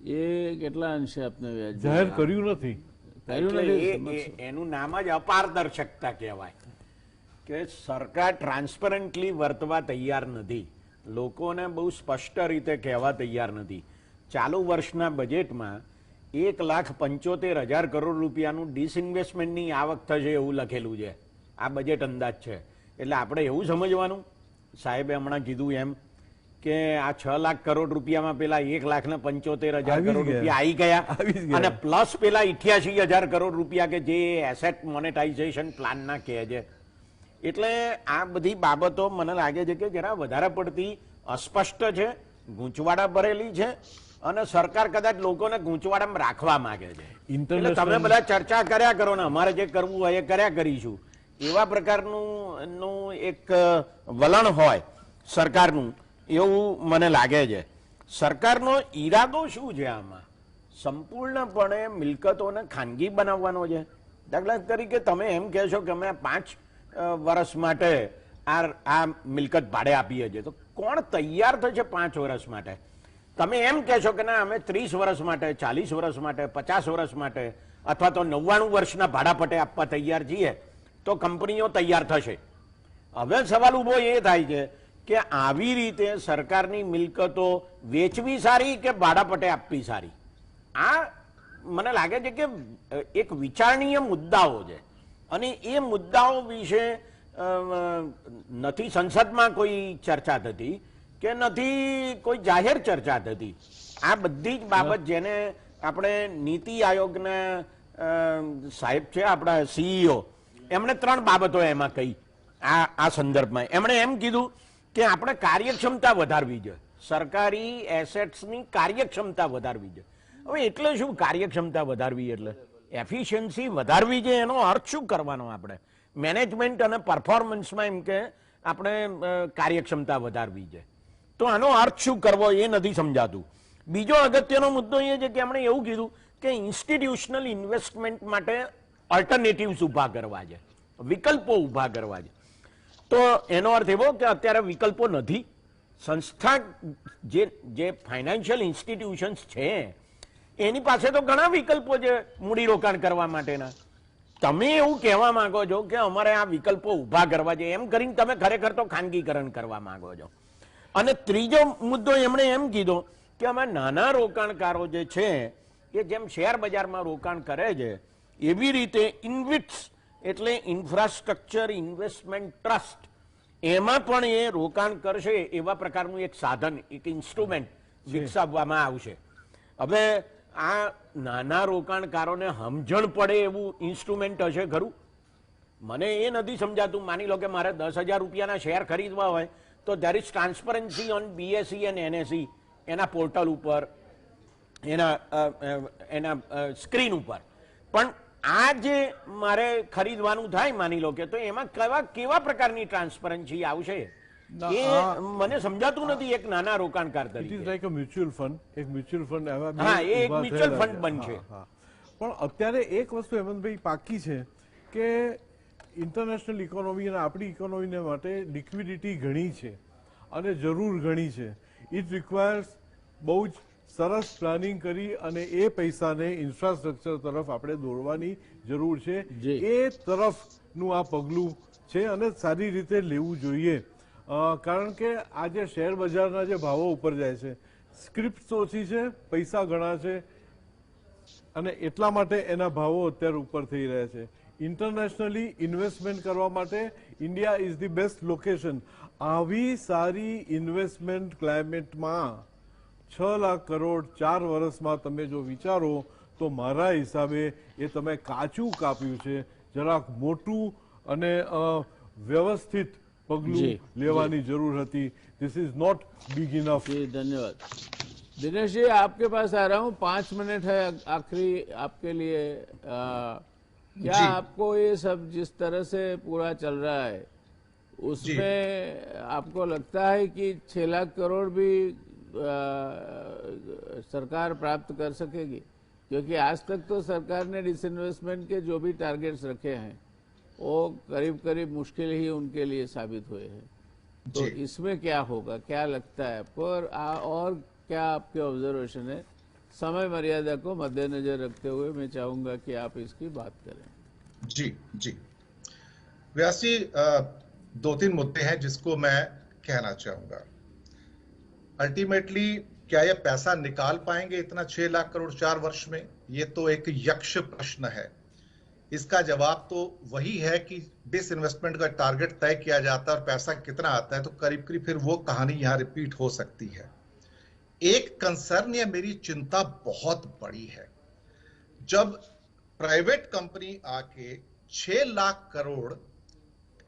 એ કેટલા અંશે આપને વ્યાજબી જાહેર લાગે? કર્યું નથી. કર્યું એટલે નથી. એનું નામ જ અપારદર્શકતા કહેવાય કે સરકાર ટ્રાન્સપરન્ટલી વર્તવા તૈયાર નથી, લોકોને બહુ સ્પષ્ટ રીતે કહેવા તૈયાર નથી. ચાલુ વર્ષના બજેટમાં 1,75,000 કરોડ રૂપિયાનું ડિસઇન્વેસ્ટમેન્ટની આવક થશે એવું લખેલું છે. આ બજેટ અંદાજ છે. એટલે આપણે એવું સમજવાનું, સાહેબે હમણાં કીધું એમ, કે આ 6 લાખ કરોડ રૂપિયામાં પેલા 1,75,000 કરોડ રૂપિયા આવી ગયા, અને પ્લસ પેલા 88,000 કરોડ રૂપિયા કે જે એસેટ મોનેટાઇઝેશન પ્લાનના કહે છે. એટલે આ બધી બાબતો મને લાગે છે કે જરા વધારે પડતી અસ્પષ્ટ છે, ગૂંચવાડા ભરેલી છે, અને સરકાર કદાચ લોકોને ગૂંચવાડામાં રાખવા માંગે છે. એટલે તમે બધા ચર્ચા કર્યા કરો ને અમારે જે કરવું હોય એ કર્યા કરીશું, એવા પ્રકારનું એક વલણ હોય સરકારનું, એવું મને લાગે છે. સરકારનો ઈરાદો શું છે આમાં? સંપૂર્ણપણે મિલકતોને ખાનગી બનાવવાનો છે. દાખલા તરીકે તમે એમ કહેશો કે અમે 5 વર્ષ માટે આ મિલકત ભાડે આપીએ છીએ, તો કોણ તૈયાર થશે 5 વર્ષ માટે? તમે એમ કહેશો કે ના અમે 30 વર્ષ માટે, 40 વર્ષ માટે, 50 વર્ષ માટે, અથવા તો 99 વર્ષના ભાડાપટ્ટે આપવા તૈયાર છીએ, તો કંપનીઓ તૈયાર થશે. હવે સવાલ ઉભો એ થાય છે કે આવી રીતે સરકારની મિલકતો વેચવી સારી કે ભાડાપટ્ટે આપવી સારી? આ મને લાગે છે કે એક વિચારણીય મુદ્દાઓ છે, અને એ મુદ્દાઓ વિશે નથી સંસદમાં કોઈ ચર્ચા થતી કે નથી કોઈ જાહેર ચર્ચા થતી. આ બધી જ બાબત જેને આપણે નીતિ આયોગના સાહેબ છે આપણા સીઈઓ, એમણે 3 બાબતો એમાં કહી આ સંદર્ભમાં. એમણે એમ કીધું કે આપણે કાર્યક્ષમતા વધારવી છે, સરકારી એસેટ્સની કાર્યક્ષમતા વધારવી છે. હવે એટલે શું કાર્યક્ષમતા વધારવી? એટલે એફિશિયન્સી વધારવી છે. એનો અર્થ શું કરવાનો? આપણે મેનેજમેન્ટ અને પરફોર્મન્સમાં એમ કે આપણે કાર્યક્ષમતા વધારવી છે, તો આનો અર્થ શું કરવો એ નથી સમજાતું. બીજો અગત્યનો મુદ્દો એ છે કે એમણે એવું કીધું કે ઇન્સ્ટિટ્યુશનલ ઇન્વેસ્ટમેન્ટ માટે ઓલ્ટરનેટિવ્સ ઊભા કરવા છે, વિકલ્પો ઊભા કરવા છે. તો એનો અર્થ એવો કે અત્યારે વિકલ્પો નથી. સંસ્થા જે ફાઇનાન્શિયલ ઇન્સ્ટિટ્યુશન્સ છે એની પાસે તો ઘણા વિકલ્પો છે મૂડીરોકાણ કરવા માટેના. તમે એવું કહેવા માંગો છો કે અમારે આ વિકલ્પો ઊભા કરવા છે, એમ કરીને તમે ખરેખર તો ખાનગીકરણ કરવા માંગો છો. અને ત્રીજો મુદ્દો એમણે એમ કીધો કે અમે નાના રોકાણકારો જે છે એ જેમ શેર બજારમાં રોકાણ કરે છે એવી રીતે ઇન્વિટ્સ એટલે ઇન્ફ્રાસ્ટ્રક્ચર ઇન્વેસ્ટમેન્ટ ટ્રસ્ટ, એમાં પણ એ રોકાણ કરશે એવા પ્રકારનું એક સાધન, એક ઇન્સ્ટ્રુમેન્ટ વિકસાવવામાં આવશે. હવે આ નાના રોકાણકારોને સમજણ પડે એવું ઇન્સ્ટ્રુમેન્ટ હશે ખરું? મને એ નથી સમજાતું. માની લો કે મારે 10,000 રૂપિયાના શેર ખરીદવા હોય તો there is transparency on BSE અને NSE એના પોર્ટલ ઉપર, એના સ્ક્રીન ઉપર. પણ આ જે મારે ખરીદવાનું થાય માની લો કે, તો એમાં કેવા પ્રકારની ટ્રાન્સપરન્સી આવશે એ મને સમજાતું નથી એક નાના રોકાણકાર તરીકે. It is like a mutual fund. એક મ્યુચ્યુઅલ ફંડ હા, એ એક મ્યુચ્યુઅલ ફંડ બનશે. પણ અત્યારે એક વસ્તુ હેમંતભાઈ પાકી છે કે ઇન્ટરનેશનલ ઇકોનોમી અને આપણી ઇકોનોમીને માટે લિક્વિડિટી ઘણી છે અને જરૂર ઘણી છે. ઇટ રિક્વાયર્સ બહુ જ સરસ પ્લાનિંગ કરી અને એ પૈસાને ઇન્ફ્રાસ્ટ્રક્ચર તરફ આપણે દોડવાની જરૂર છે. એ તરફનું આ પગલું છે અને સારી રીતે લેવું જોઈએ. કારણ કે આજે શેર બજારના જે ભાવો ઉપર જાય છે, સ્ક્રિપ્ટ ઓછી છે, પૈસા ઘણા છે, અને એટલા માટે એના ભાવો અત્યારે ઉપર થઈ રહ્યા છે. ઇન્ટરનેશનલી ઇન્વેસ્ટમેન્ટ કરવા માટે India is the best location. આવી સારી ઇન્વેસ્ટમેન્ટ ક્લાઇમેટમાં 6 લાખ કરોડ 4 વર્ષમાં તમે જો વિચારો તો મારા હિસાબે એ તમે કાચું કાપ્યું છે. જરાક મોટું અને વ્યવસ્થિત પગલું જી, લેવાની જરૂર હતી. This is not big enough. जी धन्यवाद. दिनेश जी आपके पास आ रहा हूँ, 5 मिनट है आखिरी आपके लिए. क्या जी। आपको ये सब जिस तरह से पूरा चल रहा है उसमें आपको लगता है कि 6 लाख करोड़ भी सरकार प्राप्त कर सकेगी? क्योंकि आज तक तो सरकार ने डिसइन्वेस्टमेंट के जो भी टारगेट्स रखे हैं वो करीब करीब मुश्किल ही उनके लिए साबित हुए हैं. तो जी। इसमें क्या होगा, क्या लगता है आपको, और क्या आपके ऑब्जर्वेशन है? समय मर्यादा को मद्देनजर रखते हुए मैं चाहूंगा कि आप इसकी बात करें. जी जी व्यास जी, 2-3 मुद्दे हैं जिसको मैं कहना चाहूंगा. अल्टीमेटली क्या ये पैसा निकाल पाएंगे इतना 6 लाख करोड़ 4 वर्ष में? ये तो एक यक्ष प्रश्न है. इसका जवाब तो वही है कि डिसइन्वेस्टमेंट का टारगेट तय किया जाता है और पैसा कितना आता है तो करीब करीब फिर वो कहानी यहां रिपीट हो सकती है. एक कंसर्न या मेरी चिंता बहुत बड़ी है. जब प्राइवेट कंपनी आके 6 लाख करोड़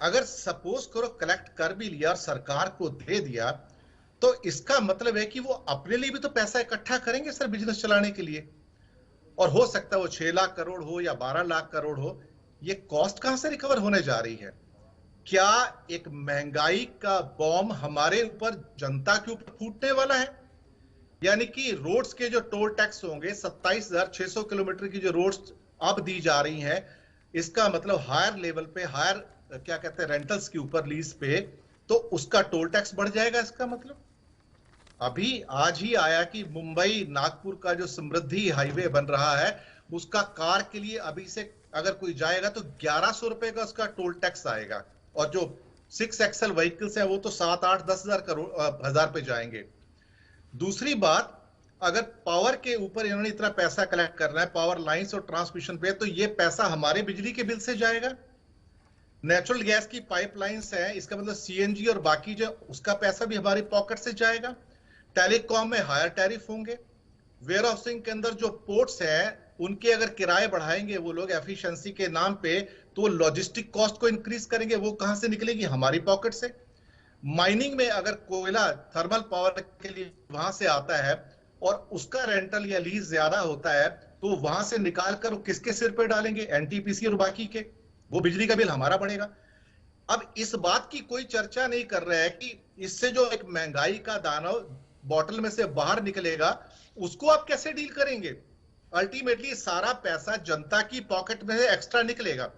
अगर सपोज करो कलेक्ट कर भी लिया और सरकार को दे दिया तो इसका मतलब है कि वो अपने लिए भी तो पैसा इकट्ठा करेंगे सर बिजनेस चलाने के लिए. और हो सकता है वो 6 लाख करोड़ हो या 12 लाख करोड़ हो, ये कॉस्ट कहां से रिकवर होने जा रही है? क्या एक महंगाई का बॉम्ब हमारे ऊपर, जनता के ऊपर फूटने वाला है? यानी कि रोड्स के जो टोल टैक्स होंगे, 27,600 किलोमीटर की जो रोड्स अब दी जा रही हैं, इसका मतलब हायर लेवल पे, हायर क्या कहते हैं रेंटल्स के ऊपर, लीज पे, तो उसका टोल टैक्स बढ़ जाएगा. इसका मतलब अभी आज ही आया कि मुंबई नागपुर का जो समृद्धि हाईवे बन रहा है उसका कार के लिए अभी से अगर कोई जाएगा तो 1100 रुपए का उसका टोल टैक्स आएगा. और जो 6 एक्सल व्हीकल्स हैं वो तो 7-8-10 हजार पे जाएंगे. दूसरी बात, अगर पावर के ऊपर इन्होंने इतना पैसा कलेक्ट करना है, पावर लाइंस और ट्रांसमिशन पे, तो ये पैसा हमारे बिजली के बिल से जाएगा. नेचुरल गैस की पाइपलाइंस है, इसका मतलब सीएनजी और बाकी जो उसका पैसा भी हमारी पॉकेट से जाएगा. टेलीकॉम में हायर टैरिफ होंगे. वेयर हाउसिंग के अंदर जो पोर्ट्स हैं उनके अगर किराए बढ़ाएंगे वो लोग एफिशिएंसी के नाम पे, तो लॉजिस्टिक कॉस्ट को इंक्रीज करेंगे. वो कहां से निकलेगी? हमारी पॉकेट से. माइनिंग में अगर कोयला थर्मल पावर के लिए वहां से आता है और उसका रेंटल या लीज ज्यादा होता है तो वहां से निकाल कर किसके सिर पे डालेंगे? एनटीपीसी और बाकी के. वो बिजली का बिल हमारा बढ़ेगा. अब इस बात की कोई चर्चा नहीं कर रहा है कि इससे जो एक महंगाई का दानव बॉटल में से बाहर निकलेगा उसको आप कैसे डील करेंगे? अल्टीमेटली सारा पैसा जनता की पॉकेट में से एक्स्ट्रा निकलेगा.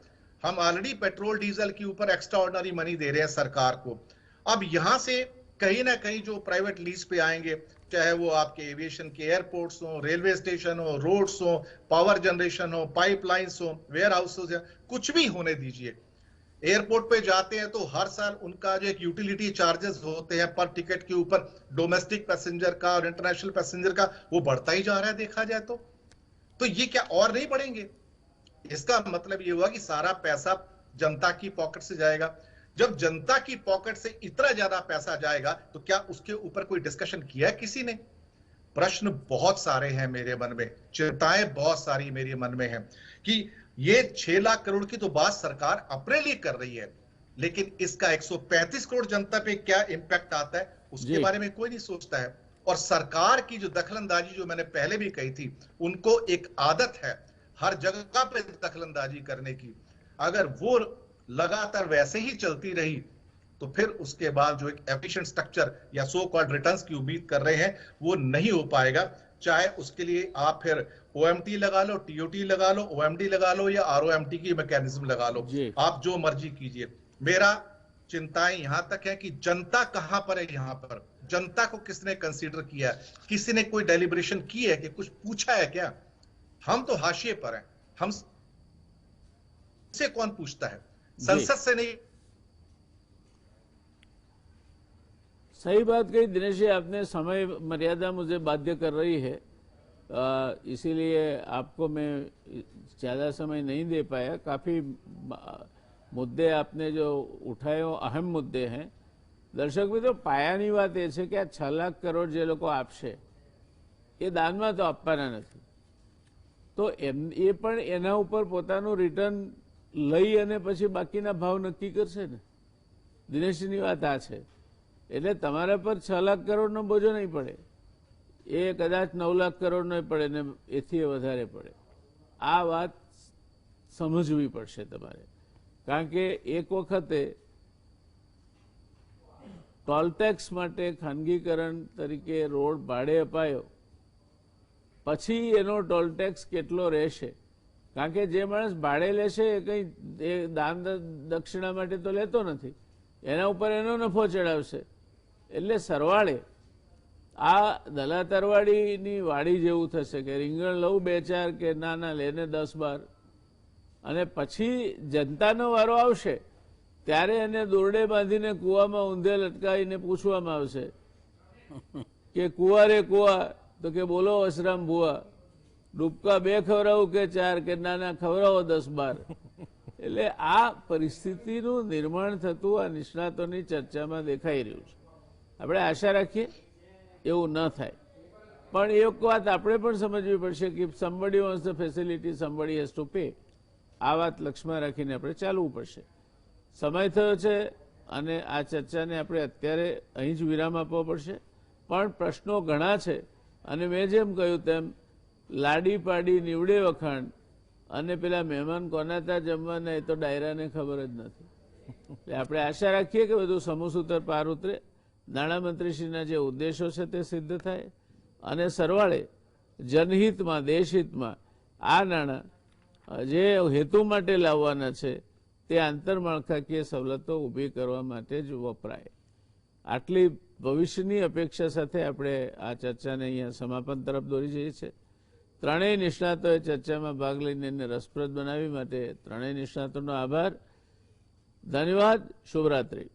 हम ऑलरेडी पेट्रोल डीजल के ऊपर एक्स्ट्रा ऑर्डिनरी मनी दे रहे हैं सरकार को. अब यहां से कहीं ना कहीं जो प्राइवेट लीज पे आएंगे, चाहे वो आपके एविएशन के एयरपोर्ट्स हो, रेलवे स्टेशन हो, रोड्स हो, पावर जनरेशन हो, पाइपलाइंस हो, वेयर हाउसेस, कुछ भी होने दीजिए. एयरपोर्ट पे जाते हैं तो हर साल उनका जो एक यूटिलिटी चार्जेस होते हैं पर टिकट के ऊपर, डोमेस्टिक पैसेंजर का और इंटरनेशनल पैसेंजर का, वो बढ़ता ही जा रहा है देखा जाए तो ये क्या और नहीं बढ़ेंगे? इसका मतलब ये हुआ कि सारा पैसा जनता की पॉकेट से जाएगा. जब जनता की पॉकेट से इतना ज्यादा पैसा जाएगा तो क्या उसके ऊपर कोई डिस्कशन किया है किसी ने? प्रश्न बहुत सारे हैं मेरे मन में, चिंताएं बहुत सारी मेरे मन में हैं कि ये 6 लाख करोड़ की तो बात सरकार अपने लिए कर रही है, लेकिन इसका 135 करोड़ जनता पे क्या इंपैक्ट आता है उसके बारे में कोई नहीं सोचता है. और सरकार की जो दखलंदाजी, जो मैंने पहले भी कही थी, उनको एक आदत है हर जगह पे दखलंदाजी करने की. अगर वो लगातार वैसे ही चलती रही तो फिर उसके बाद जो एक एफिशिएंट स्ट्रक्चर या सो कॉल्ड रिटर्न्स की उम्मीद कर रहे हैं वो नहीं हो पाएगा. चाहे उसके लिए आप फिर ओएमटी लगा लो, टीओटी लगा लो, ओएमडी लगा लो या आरओएमटी की मैकेनिज्म लगा लो, आप जो मर्जी कीजिए. मेरा चिंताएं यहां तक है कि जनता कहां पर है. यहां पर जनता को किसने कंसीडर किया? किसी ने कोई डेलिब्रेशन की है कि कुछ पूछा है क्या? हम तो हाशिए पर हैं. हम से कौन पूछता है? संसद से नहीं. सही बात कही दिनेश जी आपने. समय मर्यादा मुझे बाध्य कर रही है, इसीलिए आपको मैं ज़्यादा समय नहीं दे पाया. काफ़ी मुद्दे आपने जो उठाए वो अहम मुद्दे हैं. દર્શક મિત્રો, પાયાની વાત એ છે કે આ 6 લાખ કરોડ જે લોકો આપશે એ દાનમાં તો આપવાના નથી, તો એ પણ એના ઉપર પોતાનું રિટર્ન લઈ અને પછી બાકીના ભાવ નક્કી કરશે ને. દિનેશની વાત આ છે. એટલે તમારા પર 6 લાખ કરોડનો બોજો નહીં પડે, એ કદાચ 9 લાખ કરોડનો પડે ને એથી વધારે પડે. આ વાત સમજવી પડશે તમારે, કારણ કે એક વખતે ટોલટેક્સ માટે ખાનગીકરણ તરીકે રોડ ભાડે અપાયો, પછી એનો ટોલટેક્સ કેટલો રહેશે, કારણ કે જે માણસ ભાડે લેશે એ કંઈ દાન દક્ષિણા માટે તો લેતો નથી, એના ઉપર એનો નફો ચડાવશે. એટલે સરવાળે આ દલાતરવાડીની વાડી જેવું થશે કે રીંગણ લઉં 2-4 કે ના લેને 10-12, અને પછી જનતાનો વારો આવશે ત્યારે એને દોરડે બાંધીને કૂવામાં ઊંધે લટકાવીને પૂછવામાં આવશે કે કુવા રે કુવા, તો કે બોલો અસરામ ભુવા, ડૂબકા 2 ખવડાવું કે 4 કે ના ખવડાવો 10-12. એટલે આ પરિસ્થિતિનું નિર્માણ થતું આ નિષ્ણાતોની ચર્ચામાં દેખાઈ રહ્યું છે. આપણે આશા રાખીએ એવું ન થાય, પણ એક વાત આપણે પણ સમજવી પડશે કે somebody wants the facility, somebody has to pay. આ વાત લક્ષ્યમાં રાખીને આપણે ચાલવું પડશે. સમય થયો છે અને આ ચર્ચાને આપણે અત્યારે અહીં જ વિરામ આપવો પડશે, પણ પ્રશ્નો ઘણા છે અને મેં જેમ કહ્યું તેમ લાડી પાડી નીવડે વખાણ અને પેલા મહેમાન કોનાતા જમવાના એ તો ડાયરાને ખબર જ નથી. એટલે આપણે આશા રાખીએ કે બધું સમૂહસૂત્ર પાર ઉતરે, નાણામંત્રીશ્રીના જે ઉદ્દેશો છે તે સિદ્ધ થાય અને સરવાળે જનહિતમાં દેશહિતમાં આ નાણાં જે હેતુ માટે લાવવાના છે તે આંતરમાળખાકીય સવલતો ઊભી કરવા માટે જ વપરાય. આટલી ભવિષ્યની અપેક્ષા સાથે આપણે આ ચર્ચાને અહીંયા સમાપન તરફ દોરી જઈએ છીએ. ત્રણેય નિષ્ણાતોએ ચર્ચામાં ભાગ લઈને એને રસપ્રદ બનાવી માટે ત્રણેય નિષ્ણાતોનો આભાર. ધન્યવાદ. શુભરાત્રિ.